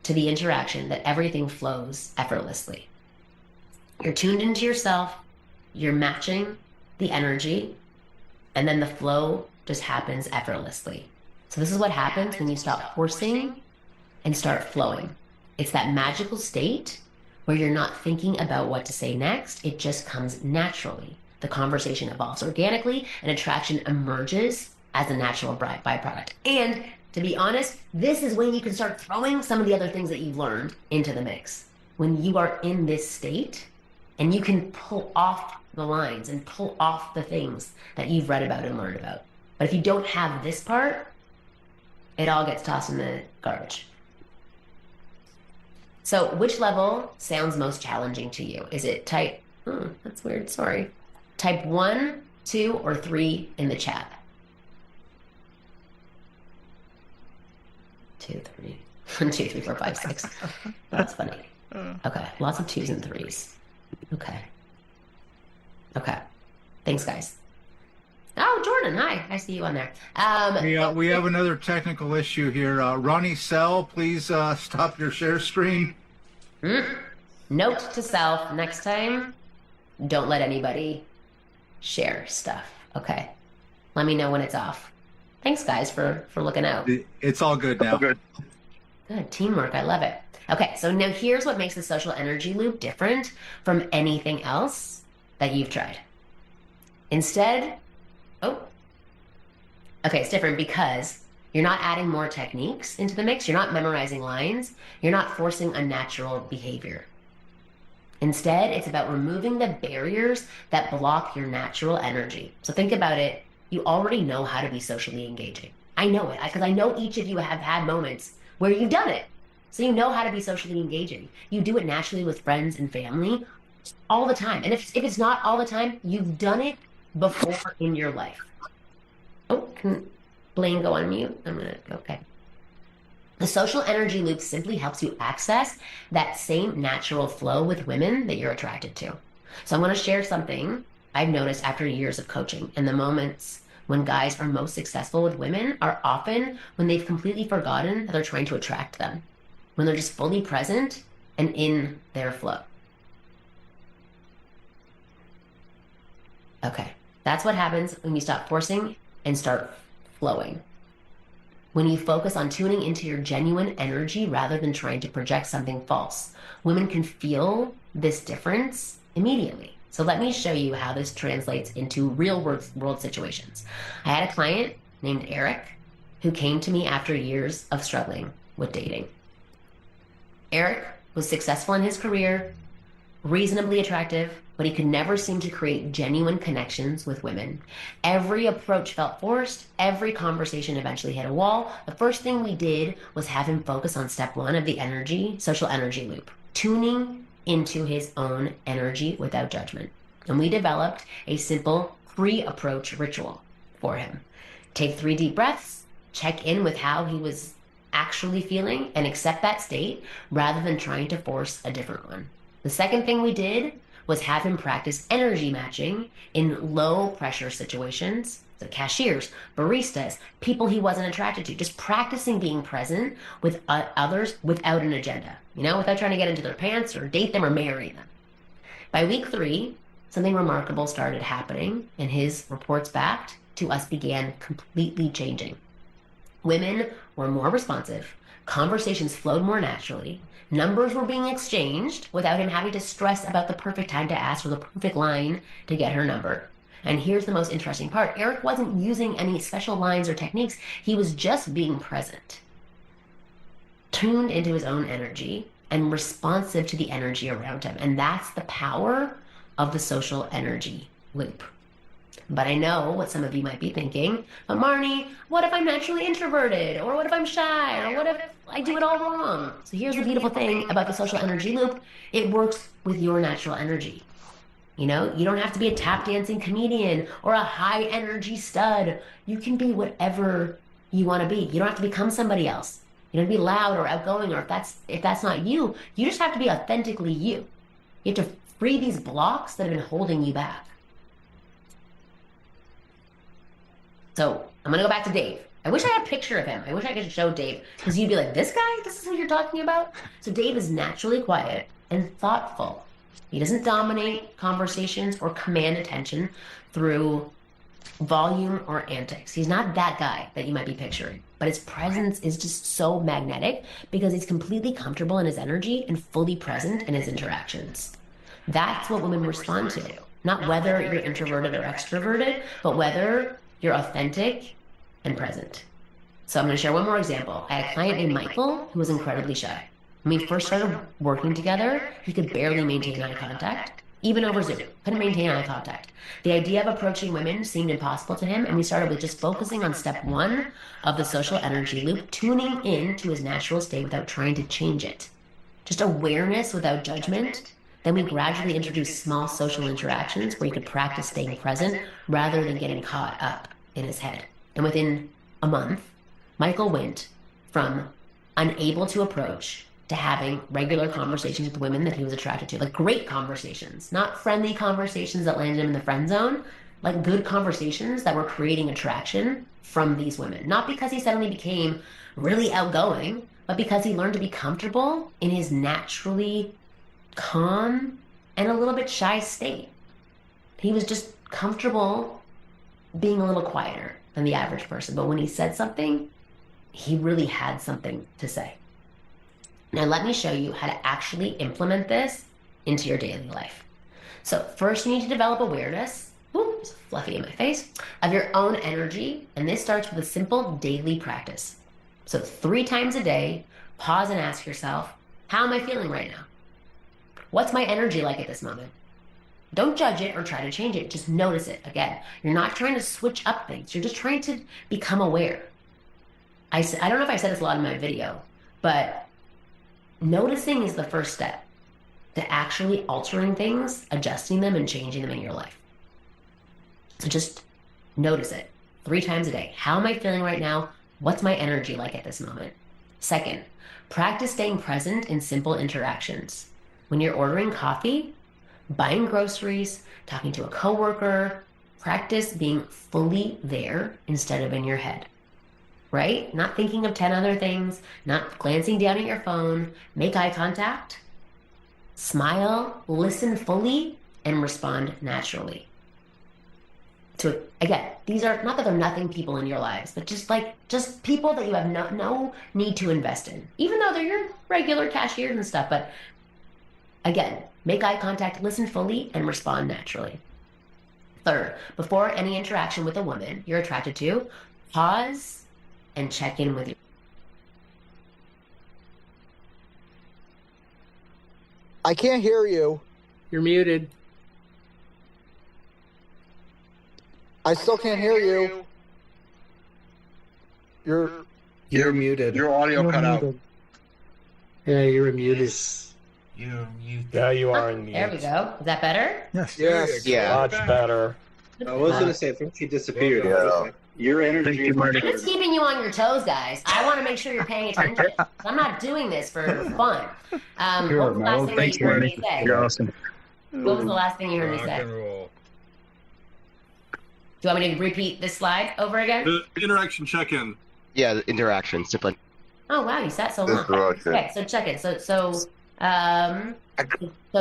to the interaction that everything flows effortlessly. You're tuned into yourself, you're matching the energy, and then the flow just happens effortlessly. So this is what happens when you stop forcing and start flowing. It's that magical state where you're not thinking about what to say next. It just comes naturally. The conversation evolves organically, and attraction emerges as a natural byproduct. And to be honest, this is when you can start throwing some of the other things that you've learned into the mix. When you are in this state, and you can pull off the lines and pull off the things that you've read about and learned about. But if you don't have this part, it all gets tossed in the garbage. So which level sounds most challenging to you? Is it type, that's weird, sorry. Type 1, 2, or 3 in the chat. 2, 3. 1, 2, 3, 4, 5, 6. That's funny. Okay, lots of 2s and 3s. Okay. Thanks, guys. Jordan, hi. I see you on there. We have another technical issue here. Ronnie Sell, please stop your share screen. Note to self, next time, don't let anybody share stuff. Okay. Let me know when it's off. Thanks, guys, for looking out. It's all good now. Good teamwork. I love it. Okay, so now here's what makes the social energy loop different from anything else that you've tried. Instead, it's different because you're not adding more techniques into the mix. You're not memorizing lines. You're not forcing unnatural behavior. Instead, it's about removing the barriers that block your natural energy. So think about it. You already know how to be socially engaging. I know it because I know each of you have had moments where you've done it. So you know how to be socially engaging. You do it naturally with friends and family all the time. And if it's not all the time, you've done it before in your life. Can Blaine go on mute? Okay. The social energy loop simply helps you access that same natural flow with women that you're attracted to. So I'm going to share something I've noticed after years of coaching, and the moments when guys are most successful with women are often when they've completely forgotten that they're trying to attract them, when they're just fully present and in their flow. Okay, that's what happens when you stop forcing and start flowing. When you focus on tuning into your genuine energy rather than trying to project something false. Women can feel this difference immediately. So let me show you how this translates into real world situations. I had a client named Eric who came to me after years of struggling with dating. Eric was successful in his career, reasonably attractive, but he could never seem to create genuine connections with women. Every approach felt forced. Every conversation eventually hit a wall. The first thing we did was have him focus on step one of the social energy loop, tuning into his own energy without judgment. And we developed a simple pre-approach ritual for him. Take 3 deep breaths, check in with how he was actually feeling, and accept that state rather than trying to force a different one. The second thing we did was have him practice energy matching in low pressure situations. So cashiers, baristas, people he wasn't attracted to, just practicing being present with others without an agenda, without trying to get into their pants or date them or marry them. By week 3, something remarkable started happening, and his reports back to us began completely changing. Women were more responsive, conversations flowed more naturally, numbers were being exchanged without him having to stress about the perfect time to ask or the perfect line to get her number. And here's the most interesting part. Eric wasn't using any special lines or techniques. He was just being present, tuned into his own energy and responsive to the energy around him. And that's the power of the social energy loop. But I know what some of you might be thinking, but Marni, what if I'm naturally introverted? Or what if I'm shy? Or what if I do it all wrong? So here's the beautiful thing about the social energy loop. It works with your natural energy. You don't have to be a tap dancing comedian or a high energy stud. You can be whatever you want to be. You don't have to become somebody else. You don't have to be loud or outgoing, or if that's not you, you just have to be authentically you. You have to free these blocks that have been holding you back. So I'm going to go back to Dave. I wish I had a picture of him. I wish I could show Dave, because you'd be like, this guy? This is who you're talking about? So Dave is naturally quiet and thoughtful. He doesn't dominate conversations or command attention through volume or antics. He's not that guy that you might be picturing, but his presence is just so magnetic because he's completely comfortable in his energy and fully present in his interactions. That's what women respond to. Not whether you're introverted or extroverted, but whether you're authentic and present. So I'm going to share one more example. I had a client named Michael who was incredibly shy. When we first started working together, he could barely maintain eye contact, even over Zoom. Couldn't maintain eye contact. The idea of approaching women seemed impossible to him, and we started with just focusing on step 1 of the social energy loop, tuning in to his natural state without trying to change it. Just awareness without judgment. Then we gradually introduced small social interactions where he could practice staying present rather than getting caught up in his head. And within a month, Michael went from unable to approach to having regular conversations with women that he was attracted to, like great conversations, not friendly conversations that landed him in the friend zone, like good conversations that were creating attraction from these women. Not because he suddenly became really outgoing, but because he learned to be comfortable in his naturally calm and a little bit shy state. He was just comfortable being a little quieter than the average person. But when he said something, he really had something to say. Now, let me show you how to actually implement this into your daily life. So first, you need to develop awareness, oops, fluffy in my face, of your own energy. And this starts with a simple daily practice. So 3 times a day, pause and ask yourself, how am I feeling right now? What's my energy like at this moment? Don't judge it or try to change it. Just notice it. Again, you're not trying to switch up things. You're just trying to become aware. I don't know if I said this a lot in my video, but noticing is the first step to actually altering things, adjusting them, and changing them in your life. So just notice it 3 times a day. How am I feeling right now? What's my energy like at this moment? Second, practice staying present in simple interactions. When you're ordering coffee, buying groceries, talking to a coworker, practice being fully there instead of in your head, right? Not thinking of 10 other things, not glancing down at your phone. Make eye contact, smile, listen fully, and respond naturally. So again, these are not that they're nothing people in your lives, but just people that you have no need to invest in, even though they're your regular cashiers and stuff. But again, make eye contact, listen fully, and respond naturally. Third, before any interaction with a woman you're attracted to, pause and check in with you. I can't hear you. You're muted. I still can't hear you. You're muted. Your audio cut out. Yeah, you're muted. You're muted. Yeah, you are in mute. There we go. Is that better? Yes. Yeah. Much better. I was going to say, I think she disappeared. Yeah. Your energy is much better. It's keeping you on your toes, guys. I want to make sure you're paying attention. I'm not doing this for fun. What was the last thing you heard me say? You're awesome. What was the last thing you heard me Rock say? and roll. Do you want me to repeat this slide over again? The interaction check-in. Yeah, the interaction, simply. Oh wow, you sat so long. Okay, so check it. So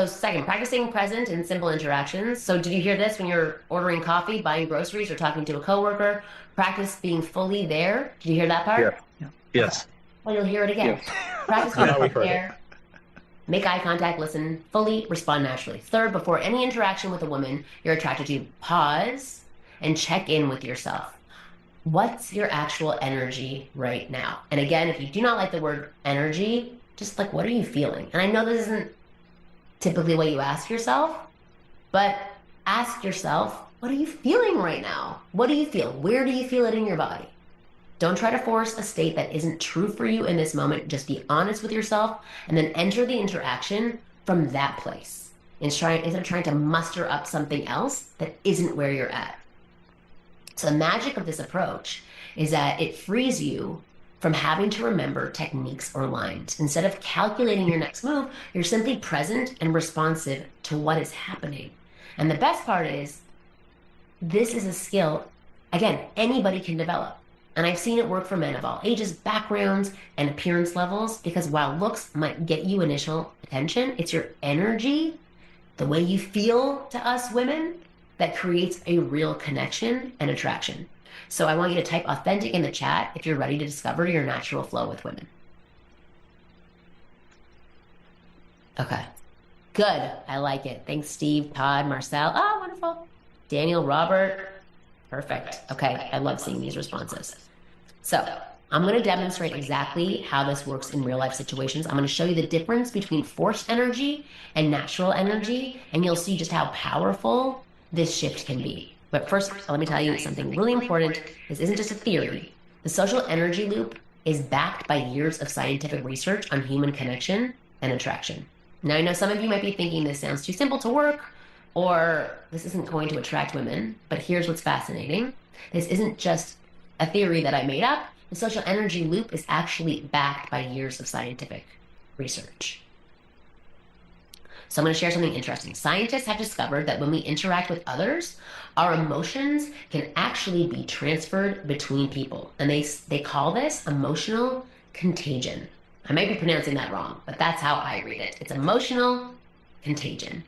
second, practicing present in simple interactions. So did you hear this when you're ordering coffee, buying groceries, or talking to a coworker? Practice being fully there. Did you hear that part? Yeah. Yes. Well, you'll hear it again. Practice being fully there. Make eye contact, listen fully, respond naturally. Third, before any interaction with a woman you're attracted to, pause and check in with yourself. What's your actual energy right now? And again, if you do not like the word energy, just like, what are you feeling? And I know this isn't typically what you ask yourself, but ask yourself, what are you feeling right now? What do you feel? Where do you feel it in your body? Don't try to force a state that isn't true for you in this moment. Just be honest with yourself and then enter the interaction from that place instead of trying to muster up something else that isn't where you're at. So the magic of this approach is that it frees you from having to remember techniques or lines. Instead of calculating your next move, you're simply present and responsive to what is happening. And the best part is, this is a skill, again, anybody can develop. And I've seen it work for men of all ages, backgrounds, and appearance levels, because while looks might get you initial attention, it's your energy, the way you feel to us women, that creates a real connection and attraction. So I want you to type authentic in the chat if you're ready to discover your natural flow with women. Okay. Good. I like it. Thanks, Steve, Todd, Marcel. Oh, wonderful. Daniel, Robert. Perfect. Okay. I love seeing these responses. So I'm going to demonstrate exactly how this works in real life situations. I'm going to show you the difference between forced energy and natural energy, and you'll see just how powerful this shift can be. But first, let me tell you something really important. This isn't just a theory. The social energy loop is backed by years of scientific research on human connection and attraction. Now, I know some of you might be thinking this sounds too simple to work, or this isn't going to attract women, but here's what's fascinating. This isn't just a theory that I made up. The social energy loop is actually backed by years of scientific research. So I'm going to share something interesting. Scientists have discovered that when we interact with others, our emotions can actually be transferred between people. And they call this emotional contagion. I might be pronouncing that wrong, but that's how I read it. It's emotional contagion.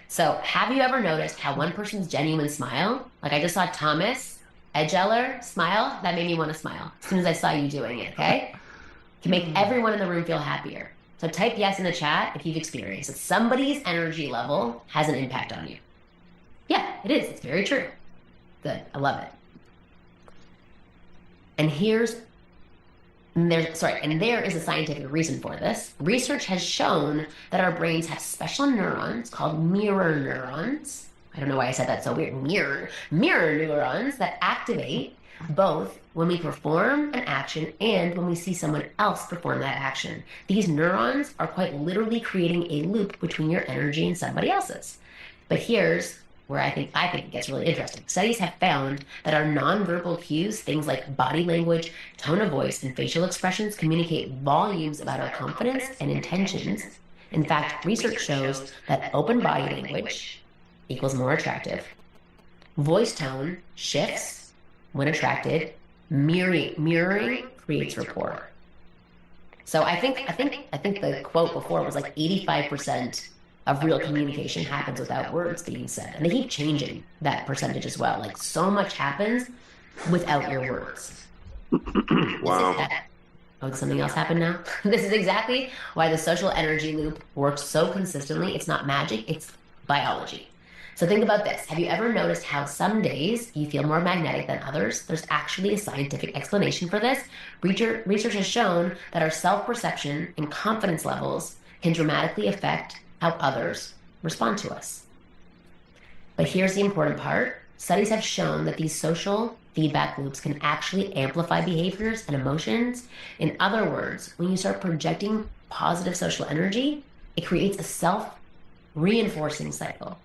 So have you ever noticed how one person's genuine smile, like I just saw Thomas Edgeller smile, that made me want to smile as soon as I saw you doing it, okay? Can make everyone in the room feel happier. So type yes in the chat if you've experienced it. Somebody's energy level has an impact on you. Yeah, it is. It's very true. Good. I love it. And there is a scientific reason for this. Research has shown that our brains have special neurons called mirror neurons. I don't know why I said that so weird. Mirror neurons that activate both when we perform an action and when we see someone else perform that action. These neurons are quite literally creating a loop between your energy and somebody else's. But here's where I think it gets really interesting. Studies have found that our nonverbal cues, things like body language, tone of voice, and facial expressions, communicate volumes about our confidence and intentions. In fact, research shows that open body language equals more attractive. Voice tone shifts when attracted. Mirroring creates rapport. So I think the quote before was like 85% of real communication happens without words being said. And they keep changing that percentage as well. Like so much happens without your words. Wow. Oh, did something else happen now? This is exactly why the social energy loop works so consistently. It's not magic, it's biology. So think about this. Have you ever noticed how some days you feel more magnetic than others? There's actually a scientific explanation for this. Research has shown that our self-perception and confidence levels can dramatically affect how others respond to us. But here's the important part. Studies have shown that these social feedback loops can actually amplify behaviors and emotions. In other words, when you start projecting positive social energy, it creates a self-reinforcing cycle.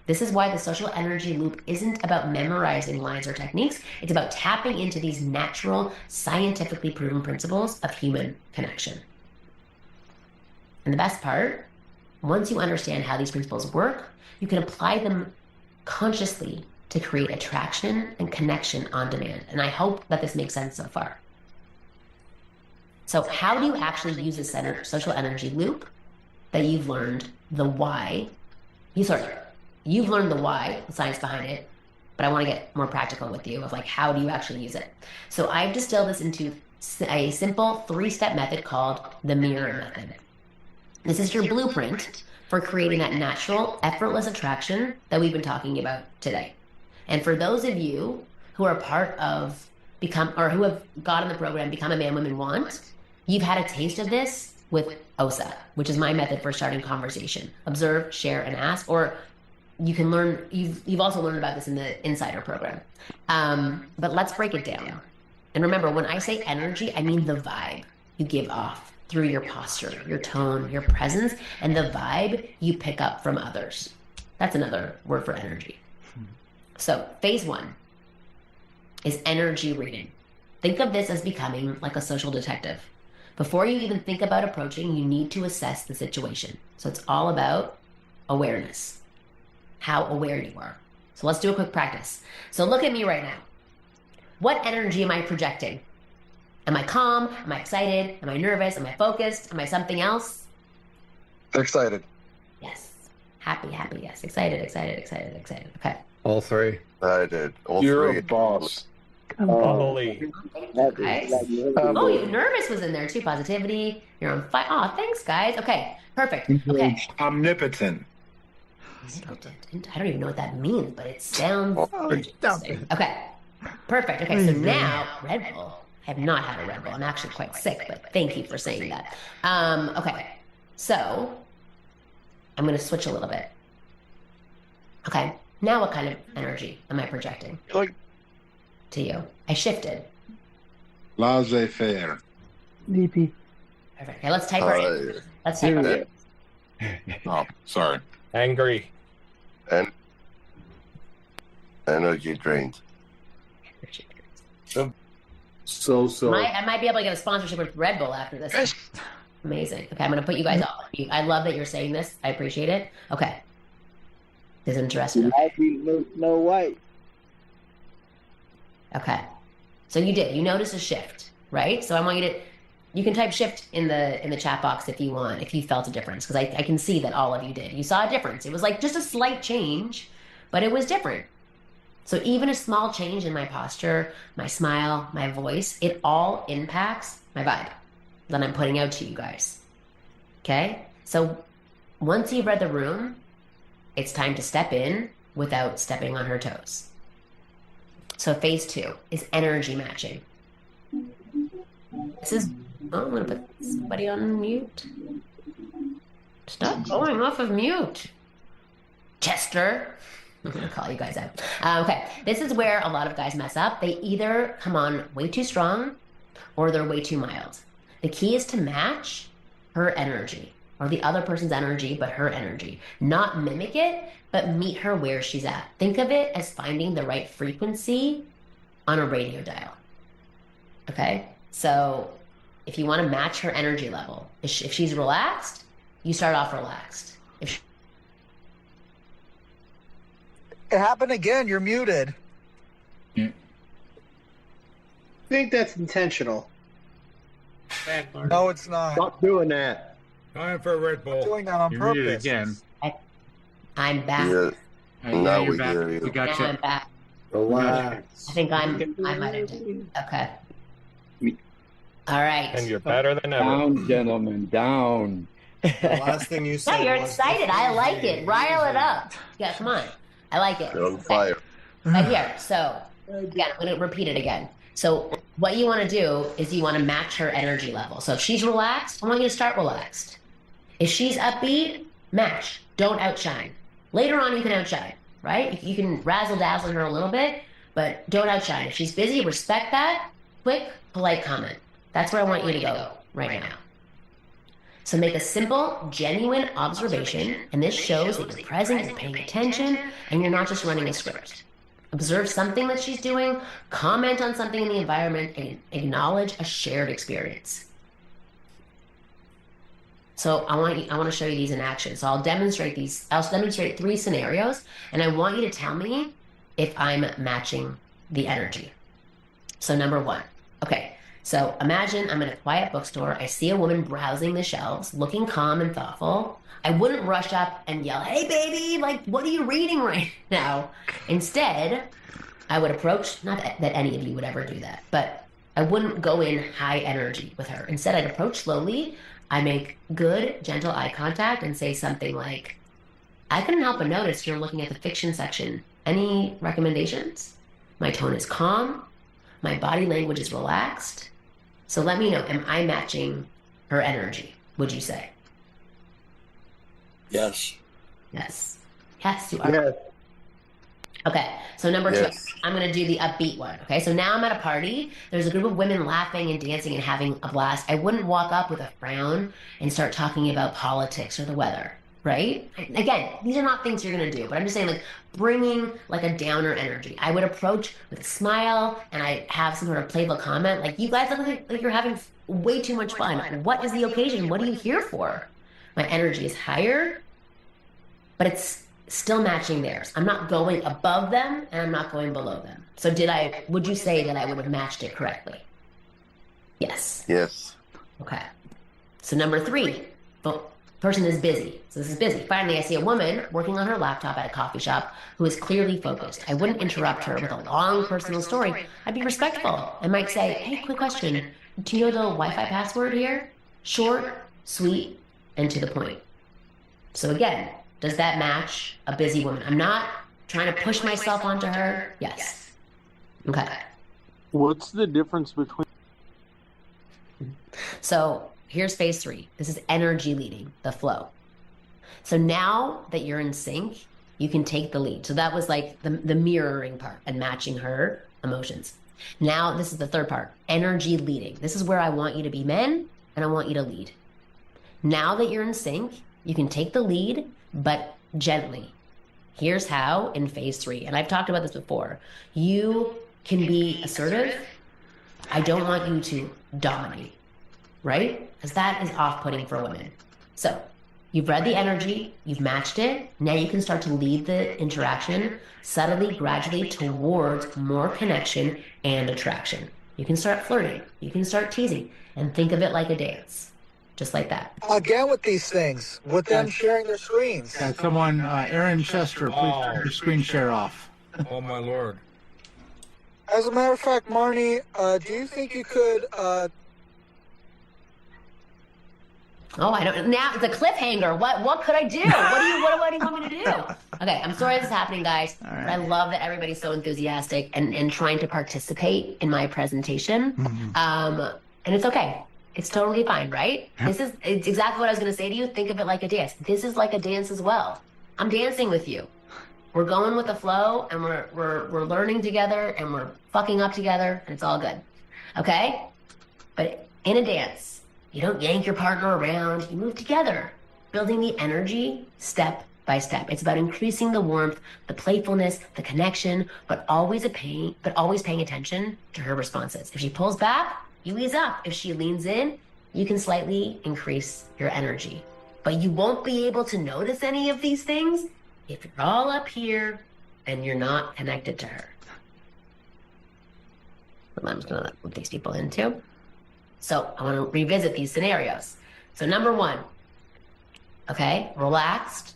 This is why the social energy loop isn't about memorizing lines or techniques. It's about tapping into these natural, scientifically proven principles of human connection. And the best part, once you understand how these principles work, you can apply them consciously to create attraction and connection on demand. And I hope that this makes sense so far. So how do you actually use this social energy loop that you've learned the why? You've learned the why, the science behind it, but I want to get more practical with you of like, how do you actually use it? So I've distilled this into a simple 3-step method called the mirror method. This is your blueprint for creating that natural, effortless attraction that we've been talking about today. And for those of you who are part of who have got in the program Become a Man Women Want, you've had a taste of this with OSA, which is my method for starting conversation. Observe, share, and ask, or you can learn, you've also learned about this in the Insider program. But let's break it down. And remember, when I say energy, I mean the vibe you give off through your posture, your tone, your presence, and the vibe you pick up from others. That's another word for energy. So phase 1 is energy reading. Think of this as becoming like a social detective. Before you even think about approaching, you need to assess the situation. So it's all about awareness, how aware you are. So let's do a quick practice. So look at me right now. What energy am I projecting? Am I calm? Am I excited? Am I nervous? Am I focused? Am I something else? Excited. Yes. Happy, yes. Excited. Okay. All three. I did. All You're three. a boss. Bubbly. Guys. Oh, you nervous was in there too. Positivity. You're on fire. Oh, thanks, guys. Okay. Perfect. Okay. Omnipotent. I don't even know what that means, but it sounds interesting. Okay. Perfect. Okay, so now Red Bull. I have not had a Red Bull. I'm actually quite sick, but thank you for saying that. Okay, so I'm going to switch a little bit. Okay, now what kind of energy am I projecting to you? I shifted. Laissez-faire. VP. Perfect. Okay, let's type our answers. Let's type our answers. Oh, sorry. Angry. And energy drained. I might be able to get a sponsorship with Red Bull after this. Amazing. Okay, I'm going to put you guys all on mute. I love that you're saying this. I appreciate it. Okay. This is interesting. No white. Okay. So you did. You noticed a shift, right? So I want you to. You can type shift in the chat box if you want, if you felt a difference, because I can see that all of you did. You saw a difference. It was like just a slight change, but it was different. So even a small change in my posture, my smile, my voice, it all impacts my vibe that I'm putting out to you guys. Okay? So once you've read the room, it's time to step in without stepping on her toes. So phase 2 is energy matching. This is, I'm going to put somebody on mute. Stop going off of mute. Chester. I'm going to call you guys out. Okay, this is where a lot of guys mess up. They either come on way too strong or they're way too mild. The key is to match her energy, or the other person's energy, but her energy. Not mimic it, but meet her where she's at. Think of it as finding the right frequency on a radio dial. Okay? So if you want to match her energy level, if she's relaxed, you start off relaxed. It happened again. You're muted. I think that's intentional. No, it's not. Stop doing that. Time for a Red Bull. I'm doing that on You're muted purpose. again. I'm back. Yeah. Yeah, Now you're we back. hear you. We got Now you. I'm back. Relax. I think I might have done. Okay. All right. And you're better than ever. Down, gentlemen, down. The last thing you said. Yeah, you're was excited. I like it. Rile it up. Yeah, come on. I like it. You're on fire. Right here. So, again, I'm going to repeat it again. So, what you want to do is you want to match her energy level. So, if she's relaxed, I want you to start relaxed. If she's upbeat, match. Don't outshine. Later on, you can outshine, right? You can razzle-dazzle her a little bit, but don't outshine. If she's busy, respect that. Quick, polite comment. That's where I want you to go right now. So make a simple, genuine observation, and this shows that you're present, you're paying attention, and you're not just running a script. Observe something that she's doing, comment on something in the environment, and acknowledge a shared experience. So I want to show you these in action. So I'll demonstrate 3 scenarios, and I want you to tell me if I'm matching the energy. So number 1. Okay. So imagine I'm in a quiet bookstore. I see a woman browsing the shelves, looking calm and thoughtful. I wouldn't rush up and yell, "Hey, baby, like, what are you reading right now?" Instead, I would approach, not that any of you would ever do that, but I wouldn't go in high energy with her. Instead, I'd approach slowly. I make good, gentle eye contact and say something like, "I couldn't help but notice you're looking at the fiction section. Any recommendations?" My tone is calm. My body language is relaxed. So let me know, am I matching her energy, would you say? Yes. Yes. Yes, you are. Yes. Okay, so number 2, Yes. I'm going to do the upbeat one. Okay, so now I'm at a party. There's a group of women laughing and dancing and having a blast. I wouldn't walk up with a frown and start talking about politics or the weather, right? Again, these are not things you're going to do, but I'm just saying, like, bringing like a downer energy. I would approach with a smile and I have some sort of playful comment, like, "You guys look like you're having way too much fun. What is the occasion? What are you here for?" My energy is higher, but it's still matching theirs. I'm not going above them and I'm not going below them. So would you say that I would have matched it correctly? Yes. Yes. Okay. So number 3, the person is busy. So this is busy. Finally, I see a woman working on her laptop at a coffee shop who is clearly focused. I wouldn't interrupt her with a long personal story. I'd be respectful. I might say, "Hey, quick question. Do you know the Wi-Fi password here?" Short, sweet, and to the point. So again, does that match a busy woman? I'm not trying to push myself onto her. Yes. Okay. What's the difference between? So here's phase 3. This is energy leading, the flow. So now that you're in sync, you can take the lead. So that was like the mirroring part and matching her emotions. Now this is the third part, energy leading. This is where I want you to be men and I want you to lead. Now that you're in sync, you can take the lead, but gently. Here's how in phase 3, and I've talked about this before. You can be assertive. I don't want you to dominate. right? Because that is off-putting for women. So you've read the energy, you've matched it. Now you can start to lead the interaction subtly, gradually towards more connection and attraction. You can start flirting, you can start teasing, and think of it like a dance, just like that. Again with these things, with them sharing their screens. Yeah, someone, Aaron Chester, please turn your screen share off. Oh my lord. As a matter of fact, Marni, do you think you could Oh, I don't. Now it's a cliffhanger. What could I do? What do you want me to do? Okay, I'm sorry this is happening, guys. But I love that everybody's so enthusiastic and trying to participate in my presentation. And it's okay. It's totally fine, right? It's exactly what I was going to say to you. Think of it like a dance. This is like a dance as well. I'm dancing with you. We're going with the flow, and we're learning together, and we're fucking up together, and it's all good. Okay? But in a dance, you don't yank your partner around. You move together, building the energy step by step. It's about increasing the warmth, the playfulness, the connection, but always paying attention to her responses. If she pulls back, you ease up. If she leans in, you can slightly increase your energy. But you won't be able to notice any of these things if you're all up here and you're not connected to her. I'm just going to let these people in too. So I want to revisit these scenarios. So number one, okay, relaxed.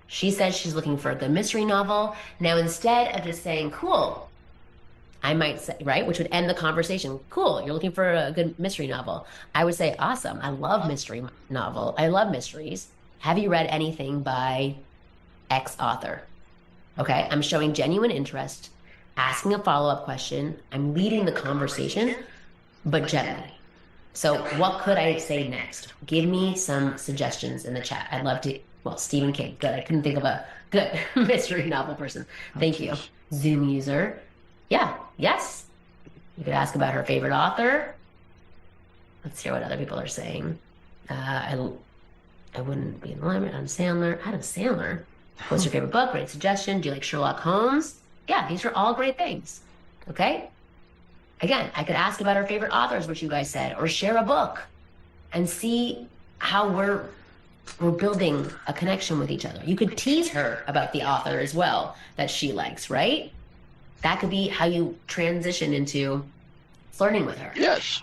She says she's looking for a good mystery novel. Now, instead of just saying, cool, I might say, right, which would end the conversation. Cool, you're looking for a good mystery novel. I would say, awesome, I love mystery novel. I love mysteries. Have you read anything by X author? Okay, I'm showing genuine interest, asking a follow-up question. I'm leading the conversation, but gently. So what could I say next? Give me some suggestions in the chat. I'd love to, well, Stephen King. Good, I couldn't think of a good mystery novel person. Thank you. Zoom user. Yeah, yes. You could ask about her favorite author. Let's hear what other people are saying. I wouldn't be in alignment. Adam Sandler. Adam Sandler. What's your favorite book? Great suggestion. Do you like Sherlock Holmes? Yeah, these are all great things. Okay? Again, I could ask about our favorite authors, which you guys said, or share a book and see how we're building a connection with each other. You could tease her about the author as well that she likes, right? That could be how you transition into flirting with her. Yes.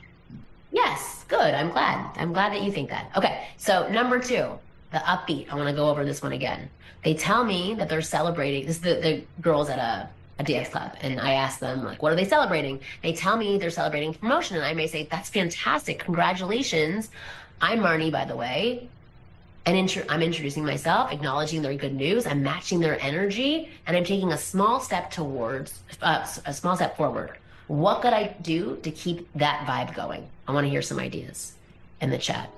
Yes, good. I'm glad. I'm glad that you think that. Okay, so number two, the upbeat. I want to go over this one again. They tell me that they're celebrating. This is the girls at a dance club, and I ask them, like, what are they celebrating? They tell me they're celebrating promotion, and I may say, that's fantastic, congratulations. I'm Marni, by the way, and I'm introducing myself, acknowledging their good news, I'm matching their energy, and I'm taking a small step forward. What could I do to keep that vibe going? I want to hear some ideas in the chat.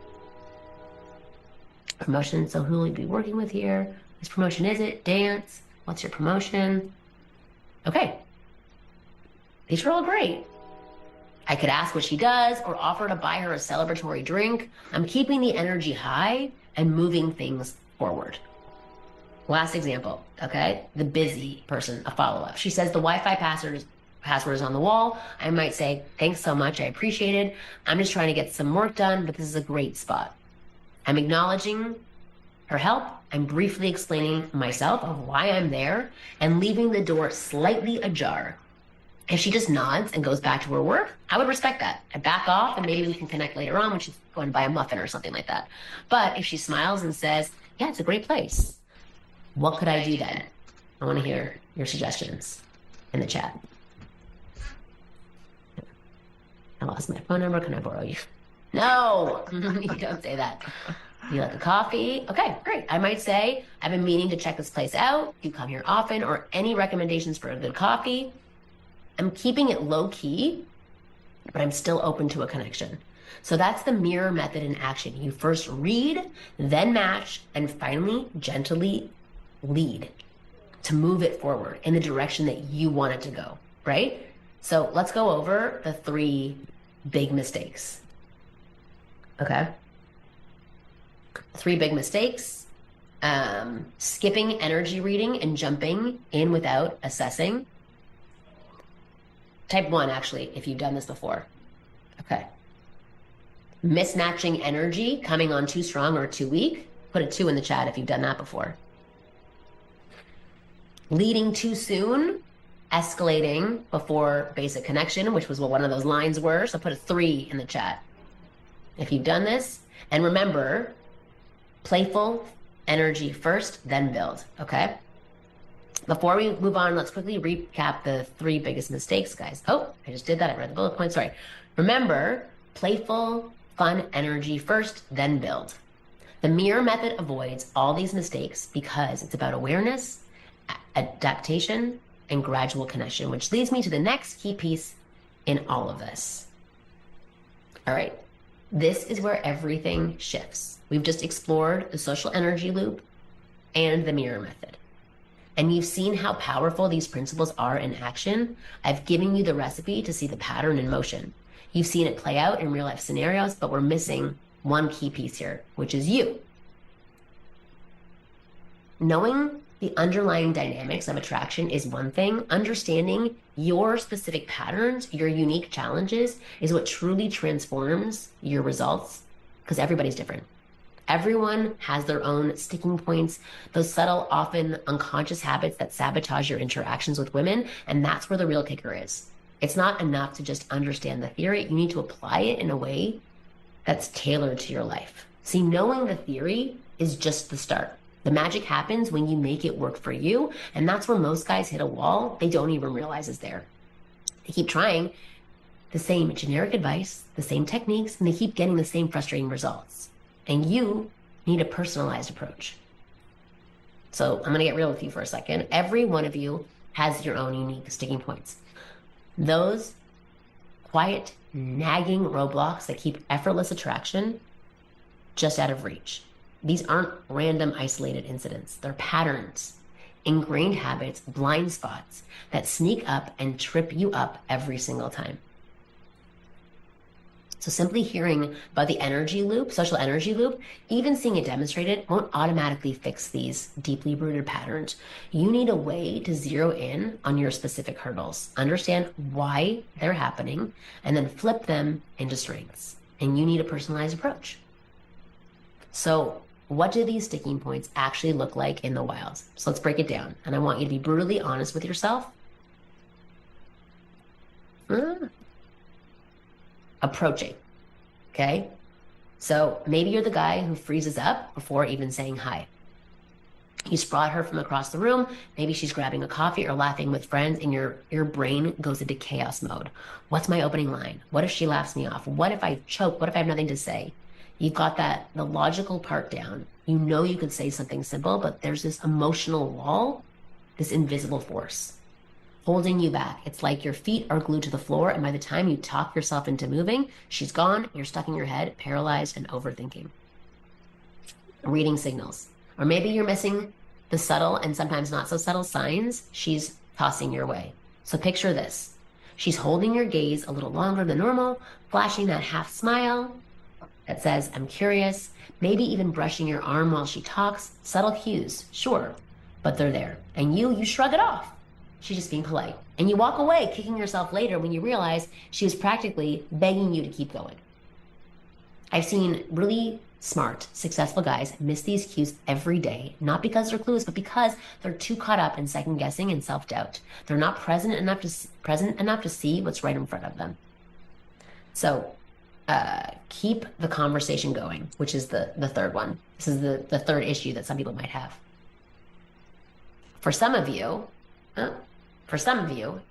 Promotion, so who will you be working with here? Whose promotion is it? Dance? What's your promotion? Okay, these are all great. I could ask what she does or offer to buy her a celebratory drink. I'm keeping the energy high and moving things forward. Last example, okay? The busy person, a follow-up. She says the Wi-Fi password is on the wall. I might say, thanks so much, I appreciate it. I'm just trying to get some work done, but this is a great spot. I'm acknowledging her help. I'm briefly explaining myself of why I'm there and leaving the door slightly ajar. If she just nods and goes back to her work, I would respect that. I back off and maybe we can connect later on when she's going to buy a muffin or something like that. But if she smiles and says, yeah, it's a great place, what could I do then? I want to hear your suggestions in the chat. I lost my phone number. Can I borrow you? No, you don't say that. You like a coffee? Okay, great. I might say, I've been meaning to check this place out. You come here often, or any recommendations for a good coffee. I'm keeping it low key, but I'm still open to a connection. So that's the mirror method in action. You first read, then match, and finally gently lead to move it forward in the direction that you want it to go, right? So let's go over the 3 big mistakes. Okay? 3 big mistakes. Skipping energy reading and jumping in without assessing. Type 1, actually, if you've done this before. Okay. Mismatching energy, coming on too strong or too weak. Put a 2 in the chat if you've done that before. Leading too soon, escalating before basic connection, which was what one of those lines were. So put a 3 in the chat if you've done this. And remember, playful energy first, then build, okay? Before we move on, let's quickly recap the 3 biggest mistakes, guys. Oh, I just did that. I read the bullet points. Sorry. Remember, playful, fun energy first, then build. The mirror method avoids all these mistakes because it's about awareness, adaptation, and gradual connection, which leads me to the next key piece in all of this. All right. This is where everything shifts. We've just explored the social energy loop and the mirror method. And you've seen how powerful these principles are in action. I've given you the recipe to see the pattern in motion. You've seen it play out in real life scenarios, but we're missing one key piece here, which is you. Knowing the underlying dynamics of attraction is one thing. Understanding your specific patterns, your unique challenges is what truly transforms your results, because everybody's different. Everyone has their own sticking points, those subtle, often unconscious habits that sabotage your interactions with women, and that's where the real kicker is. It's not enough to just understand the theory. You need to apply it in a way that's tailored to your life. See, knowing the theory is just the start. The magic happens when you make it work for you, and that's where most guys hit a wall they don't even realize is there. They keep trying the same generic advice, the same techniques, and they keep getting the same frustrating results. And you need a personalized approach. So I'm going to get real with you for a second. Every one of you has your own unique sticking points. Those quiet, nagging roadblocks that keep effortless attraction just out of reach. These aren't random isolated incidents. They're patterns, ingrained habits, blind spots that sneak up and trip you up every single time. So simply hearing about the energy loop, social energy loop, even seeing it demonstrated won't automatically fix these deeply rooted patterns. You need a way to zero in on your specific hurdles, understand why they're happening, and then flip them into strengths. And you need a personalized approach. So what do these sticking points actually look like in the wild? So let's break it down. And I want you to be brutally honest with yourself. Approaching, okay? So maybe you're the guy who freezes up before even saying hi. You spot her from across the room. Maybe she's grabbing a coffee or laughing with friends, and your brain goes into chaos mode. What's my opening line? What if she laughs me off? What if I choke? What if I have nothing to say? You've got the logical part down. You know you could say something simple, but there's this emotional wall, this invisible force holding you back. It's like your feet are glued to the floor, and by the time you talk yourself into moving, she's gone, you're stuck in your head, paralyzed and overthinking. Reading signals. Or maybe you're missing the subtle and sometimes not so subtle signs she's tossing your way. So picture this. She's holding your gaze a little longer than normal, flashing that half smile that says, I'm curious, maybe even brushing your arm while she talks. Subtle cues, sure, but they're there. And you shrug it off. She's just being polite. And you walk away, kicking yourself later when you realize she was practically begging you to keep going. I've seen really smart, successful guys miss these cues every day, not because they're clueless, but because they're too caught up in second guessing and self-doubt. They're not present enough to see what's right in front of them. So keep the conversation going, which is the third one. This is the third issue that some people might have. For some of you,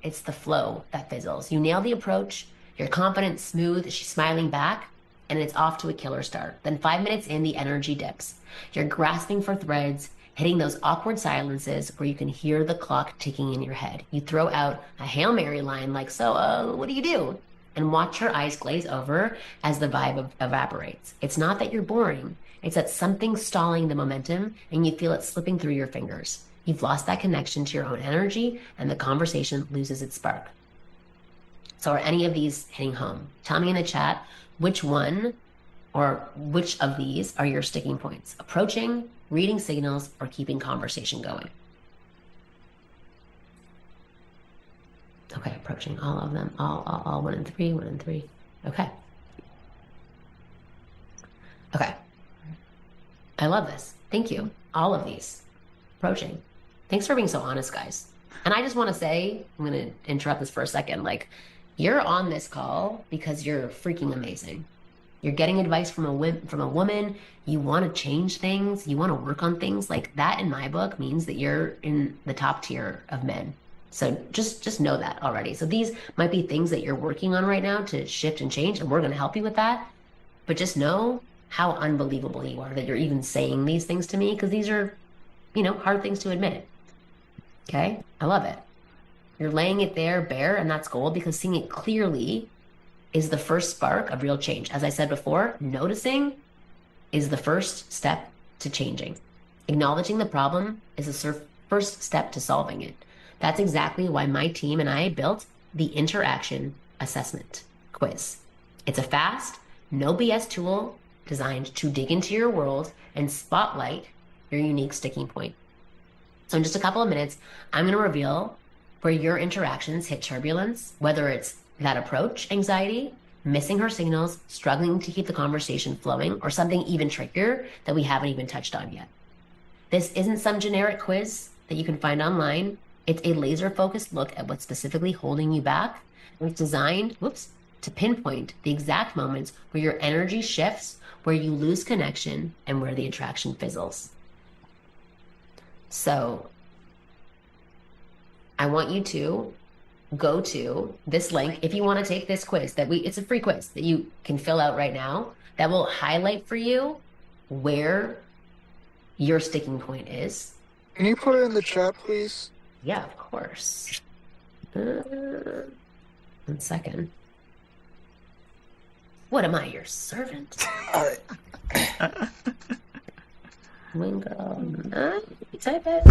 it's the flow that fizzles. You nail the approach, you're confident, smooth, she's smiling back, and it's off to a killer start. Then 5 minutes in, the energy dips. You're grasping for threads, hitting those awkward silences where you can hear the clock ticking in your head. You throw out a Hail Mary line like, so, what do you do? And watch her eyes glaze over as the vibe evaporates. It's not that you're boring. It's that something's stalling the momentum and you feel it slipping through your fingers. You've lost that connection to your own energy and the conversation loses its spark. So are any of these hitting home? Tell me in the chat which one or which of these are your sticking points. Approaching, reading signals, or keeping conversation going. Okay, approaching all of them. All 1 and 3, 1 and 3. Okay. Okay. I love this. Thank you. All of these. Approaching. Thanks for being so honest, guys. And I just want to say, I'm going to interrupt this for a second. Like, you're on this call because you're freaking amazing. You're getting advice from a woman. You want to change things. You want to work on things. Like, that in my book means that you're in the top tier of men. So just know that already. So these might be things that you're working on right now to shift and change, and we're going to help you with that. But just know how unbelievable you are that you're even saying these things to me, because these are, hard things to admit. Okay? I love it. You're laying it there bare, and that's gold, because seeing it clearly is the first spark of real change. As I said before, noticing is the first step to changing. Acknowledging the problem is the first step to solving it. That's exactly why my team and I built the Interaction Assessment Quiz. It's a fast, no BS tool designed to dig into your world and spotlight your unique sticking point. So in just a couple of minutes, I'm going to reveal where your interactions hit turbulence, whether it's that approach anxiety, missing her signals, struggling to keep the conversation flowing, or something even trickier that we haven't even touched on yet. This isn't some generic quiz that you can find online. It's a laser-focused look at what's specifically holding you back. And it's designed, to pinpoint the exact moments where your energy shifts, where you lose connection, and where the attraction fizzles. So I want you to go to this link if you want to take this quiz. It's a free quiz that you can fill out right now that will highlight for you where your sticking point is. Can you put it in the chat, please? Yeah, of course. 1 second. What am I, your servant? Wingo, type it.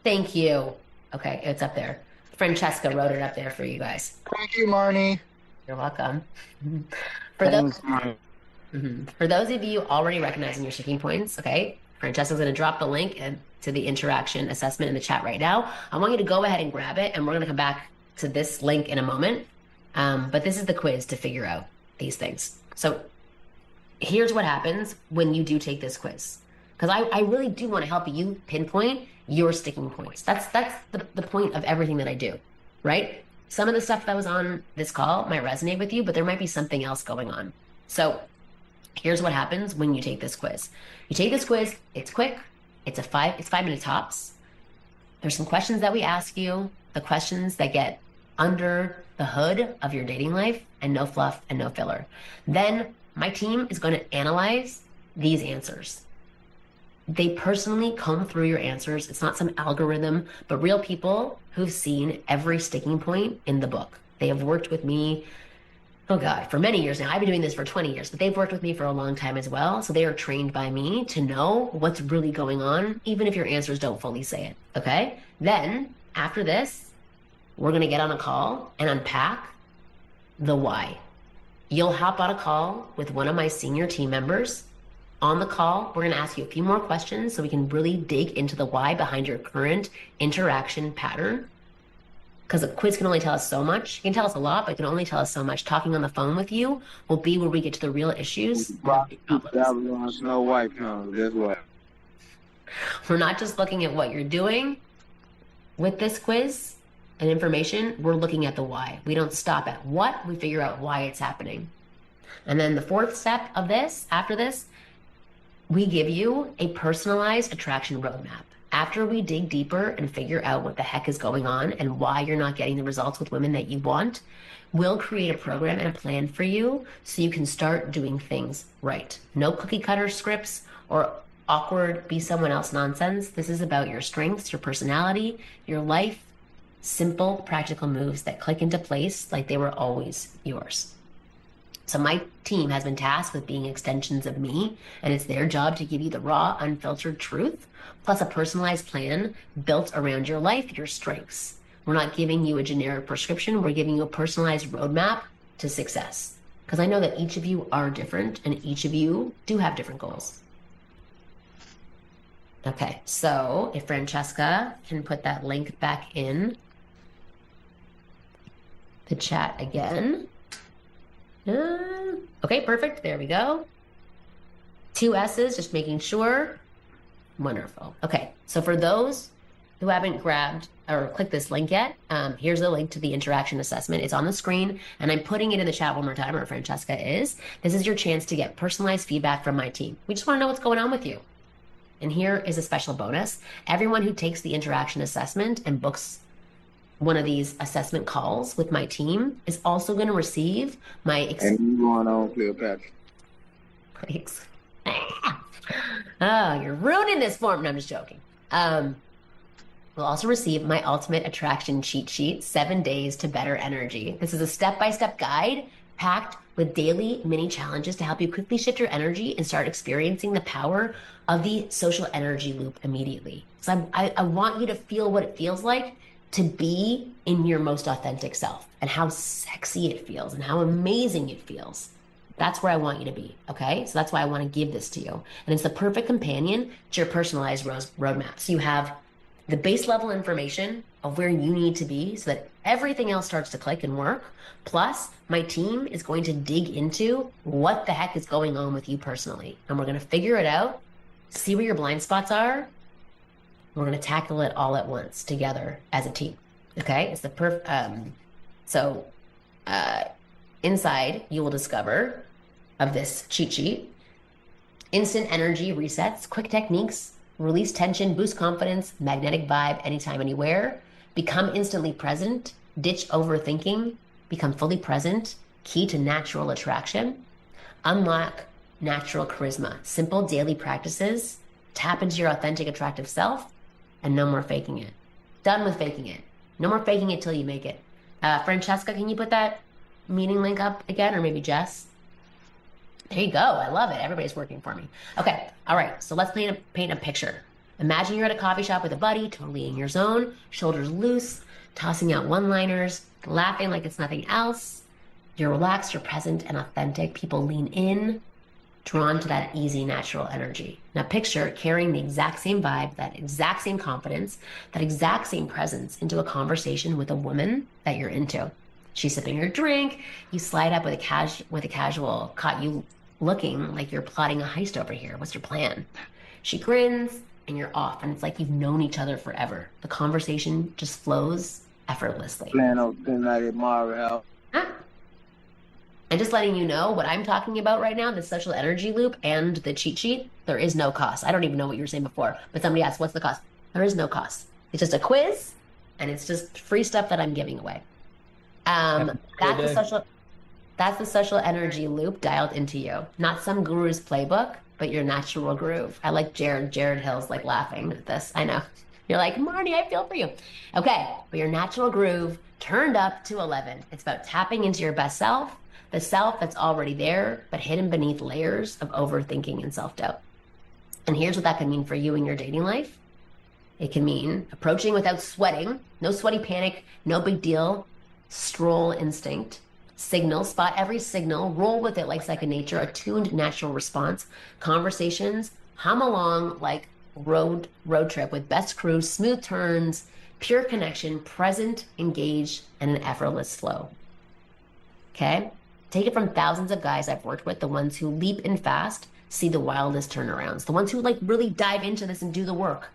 Thank you. Okay, it's up there. Francesca wrote it up there for you guys. Thank you, Marni. You're welcome. For those of you already recognizing your sticking points, okay, Francesca's going to drop the link to the interaction assessment in the chat right now. I want you to go ahead and grab it, and we're going to come back to this link in a moment. But this is the quiz to figure out these things. So here's what happens when you do take this quiz. Because I really do want to help you pinpoint your sticking points. That's the point of everything that I do, right? Some of the stuff that was on this call might resonate with you, but there might be something else going on. So here's what happens when you take this quiz. You take this quiz, it's quick, it's 5-minute tops. There's some questions that we ask you, the questions that get under the hood of your dating life, and no fluff and no filler. Then my team is going to analyze these answers. They personally comb through your answers. It's not some algorithm, but real people who've seen every sticking point in the book. They have worked with me, for many years now. I've been doing this for 20 years, but they've worked with me for a long time as well. So they are trained by me to know what's really going on, even if your answers don't fully say it, okay? Then, after this, we're going to get on a call and unpack the why. You'll hop on a call with one of my senior team members. On the call, we're going to ask you a few more questions so we can really dig into the why behind your current interaction pattern. Because a quiz can only tell us so much. It can tell us a lot, but it can only tell us so much. Talking on the phone with you will be where we get to the real issues. No wife, no, this way. We're not just looking at what you're doing with this quiz and information. We're looking at the why. We don't stop at what, we figure out why it's happening. And then the fourth step of this, after this, we give you a personalized attraction roadmap. After we dig deeper and figure out what the heck is going on and why you're not getting the results with women that you want, we'll create a program and a plan for you so you can start doing things right. No cookie cutter scripts or awkward be someone else nonsense. This is about your strengths, your personality, your life, simple, practical moves that click into place like they were always yours. So my team has been tasked with being extensions of me, and it's their job to give you the raw, unfiltered truth, plus a personalized plan built around your life, your strengths. We're not giving you a generic prescription. We're giving you a personalized roadmap to success. Because I know that each of you are different, and each of you do have different goals. Okay, so if Francesca can put that link back in the chat again. Okay, perfect. There we go. 2 S's, just making sure. Wonderful. Okay, so for those who haven't grabbed or clicked this link yet, here's a link to the interaction assessment. It's on the screen, and I'm putting it in the chat one more time, or Francesca is. This is your chance to get personalized feedback from my team. We just want to know what's going on with you. And here is a special bonus. Everyone who takes the interaction assessment and books one of these assessment calls with my team is also going to receive my... And you going on, Cleopatra? Thanks. Oh, you're ruining this for me. No, I'm just joking. We'll also receive my ultimate attraction cheat sheet, 7 days to better energy. This is a step-by-step guide packed with daily mini challenges to help you quickly shift your energy and start experiencing the power of the social energy loop immediately. So I want you to feel what it feels like to be in your most authentic self and how sexy it feels and how amazing it feels. That's where I want you to be, okay? So that's why I want to give this to you. And it's the perfect companion to your personalized roadmap. So you have the base level information of where you need to be so that everything else starts to click and work. Plus, my team is going to dig into what the heck is going on with you personally. And we're going to figure it out, see where your blind spots are. We're going to tackle it all at once together as a team, okay? It's the inside, you will discover of this cheat sheet, instant energy resets, quick techniques, release tension, boost confidence, magnetic vibe, anytime, anywhere, become instantly present, ditch overthinking, become fully present, key to natural attraction, unlock natural charisma, simple daily practices, tap into your authentic attractive self, and no more faking it. Done with faking it. No more faking it till you make it. Francesca, can you put that meeting link up again, or maybe Jess? There you go. I love it. Everybody's working for me. Okay. All right. So let's paint a picture. Imagine you're at a coffee shop with a buddy, totally in your zone, shoulders loose, tossing out one-liners, laughing like it's nothing else. You're relaxed, you're present and authentic. People lean in, drawn to that easy, natural energy. Now picture carrying the exact same vibe, that exact same confidence, that exact same presence into a conversation with a woman that you're into. She's sipping her drink. You slide up with a casual, caught you looking like you're plotting a heist over here. What's your plan? She grins and you're off, and it's like you've known each other forever. The conversation just flows effortlessly. Plan on the night at Marvel. And just letting you know what I'm talking about right now, the social energy loop and the cheat sheet, there is no cost. I don't even know what you were saying before, but somebody asked, what's the cost? There is no cost. It's just a quiz, and it's just free stuff that I'm giving away. That's the social energy loop dialed into you. Not some guru's playbook, but your natural groove. I like Jared Hill's like laughing at this. I know. You're like, Marni, I feel for you. Okay, but your natural groove turned up to 11. It's about tapping into your best self, the self that's already there, but hidden beneath layers of overthinking and self-doubt. And here's what that can mean for you in your dating life. It can mean approaching without sweating, no sweaty panic, no big deal, stroll instinct, signal, spot every signal, roll with it like second nature, attuned natural response, conversations, hum along like road trip with best crew, smooth turns, pure connection, present, engaged, and an effortless flow. Okay? Take it from thousands of guys I've worked with, the ones who leap in fast, see the wildest turnarounds, the ones who like really dive into this and do the work.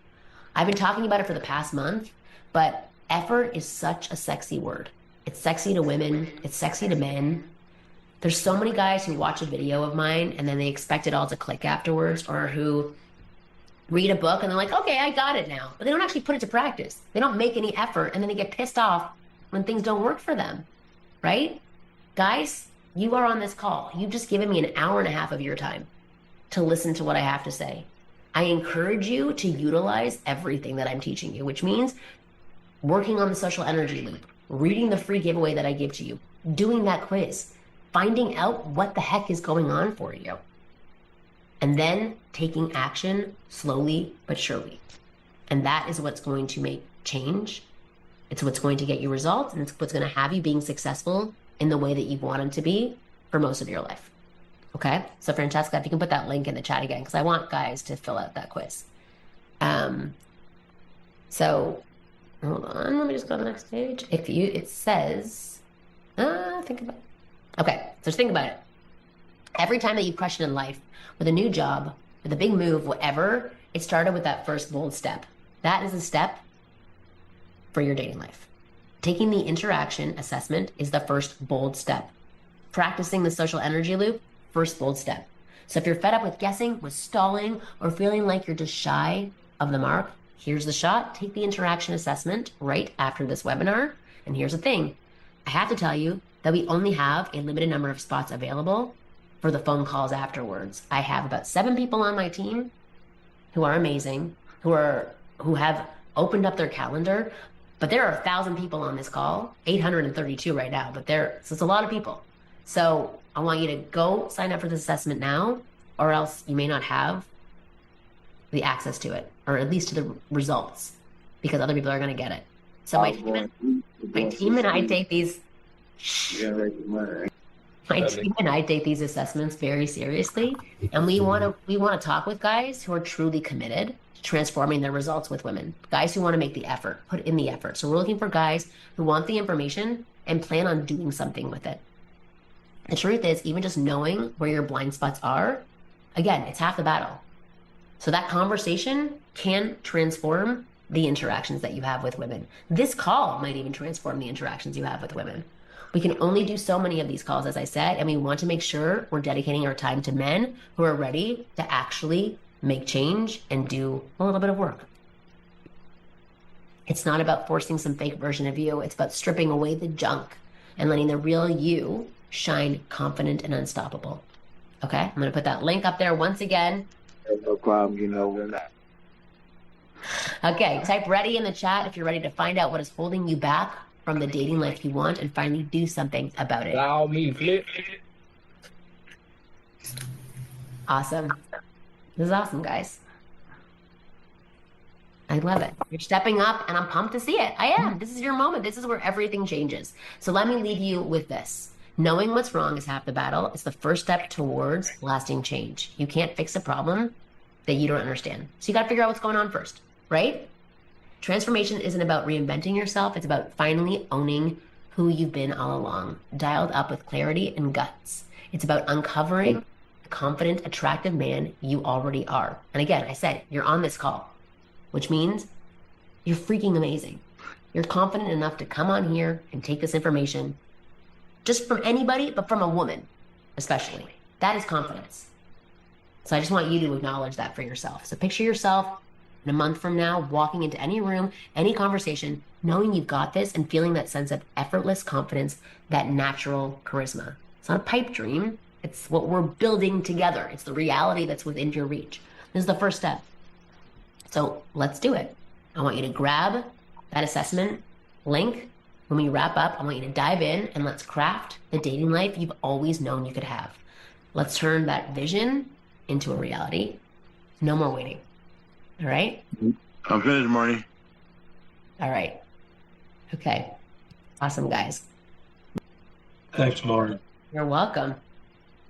I've been talking about it for the past month, but effort is such a sexy word. It's sexy to women. It's sexy to men. There's so many guys who watch a video of mine and then they expect it all to click afterwards, or who read a book and they're like, okay, I got it now. But they don't actually put it to practice. They don't make any effort, and then they get pissed off when things don't work for them, right? Guys, you are on this call. You've just given me an hour and a half of your time to listen to what I have to say. I encourage you to utilize everything that I'm teaching you, which means working on the social energy loop, reading the free giveaway that I give to you, doing that quiz, finding out what the heck is going on for you, and then taking action slowly but surely. And that is what's going to make change. It's what's going to get you results, and it's what's going to have you being successful in the way that you wanted to be for most of your life. Okay? So Francesca, if you can put that link in the chat again, because I want guys to fill out that quiz. So hold on, let me just go to the next page. It says, think about it. Okay, so just think about it. Every time that you question in life, with a new job, with a big move, whatever, it started with that first bold step. That is a step for your dating life. Taking the interaction assessment is the first bold step. Practicing the social energy loop, first bold step. So if you're fed up with guessing, with stalling, or feeling like you're just shy of the mark, here's the shot. Take the interaction assessment right after this webinar. And here's the thing. I have to tell you that we only have a limited number of spots available for the phone calls afterwards. I have about 7 people on my team who are amazing, who have opened up their calendar, but there are 1,000 people on this call, 832 right now, so it's a lot of people. So I want you to go sign up for this assessment now, or else you may not have the access to it, or at least to the results, because other people are going to get it. So my team and I take these assessments very seriously, and we want to talk with guys who are truly committed to transforming their results with women. Guys who want to make the effort, put in the effort. So we're looking for guys who want the information and plan on doing something with it. The truth is, even just knowing where your blind spots are, again, it's half the battle. So that conversation can transform the interactions that you have with women. This call might even transform the interactions you have with women. We can only do so many of these calls, as I said, and we want to make sure we're dedicating our time to men who are ready to actually make change and do a little bit of work. It's not about forcing some fake version of you. It's about stripping away the junk and letting the real you shine confident and unstoppable. Okay, I'm going to put that link up there once again. No problem, you know, we're not. Okay, type ready in the chat if you're ready to find out what is holding you back from the dating life you want and finally do something about it. Allow me, flip. Awesome. This is awesome, guys. I love it. You're stepping up, and I'm pumped to see it. I am. This is your moment. This is where everything changes. So let me leave you with this. Knowing what's wrong is half the battle. It's the first step towards lasting change. You can't fix a problem that you don't understand. So you got to figure out what's going on first, right? Transformation isn't about reinventing yourself. It's about finally owning who you've been all along, dialed up with clarity and guts. It's about uncovering the confident, attractive man you already are. And again, I said, you're on this call, which means you're freaking amazing. You're confident enough to come on here and take this information just from anybody, but from a woman, especially. That is confidence. So I just want you to acknowledge that for yourself. So picture yourself in a month from now, walking into any room, any conversation, knowing you've got this and feeling that sense of effortless confidence, that natural charisma. It's not a pipe dream. It's what we're building together. It's the reality that's within your reach. This is the first step. So let's do it. I want you to grab that assessment link. When we wrap up, I want you to dive in and let's craft the dating life you've always known you could have. Let's turn that vision into a reality. No more waiting. All right? I'm finished, Marni. All right. Okay. Awesome, guys. Thanks, Marni. You're welcome.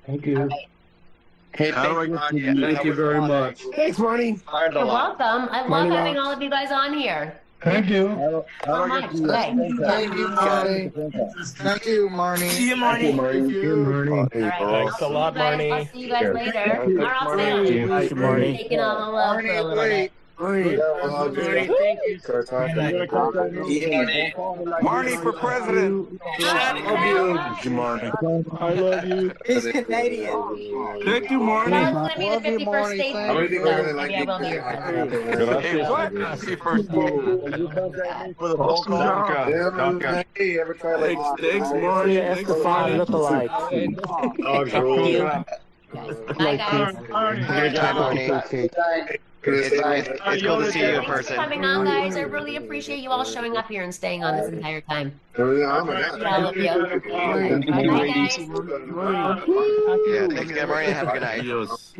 Thank you. Right. Hey, Thank you very much. Thanks, Marni. You're welcome. I love having all of you guys on here. Thank you. So much. Okay. Thank you, Marni. Thank you, Marni. See you, Marni. Thank you, Marni. All right. Thanks a lot, Marni. I'll see you guys later. Or I'll stay on. Thank you, Marni. Taking all the love for a little bit. Marni for president. I love you. He's Canadian. Thank you, Marni. Well, it's going to be the 51st state. I really think I really like Maybe I will be your president. Hey, what? See first. For the phone call. Hey, ever try like thanks, Marni. Thanks, Estefan look-alike. Bye, guys. Good time, Marni. It's cool to see you in Thanks for person. coming on, guys. I really appreciate you all showing up here and staying on this entire time. Yeah, I love you. Bye, guys. Yeah, thanks again, Marni. Have a good night. Adios.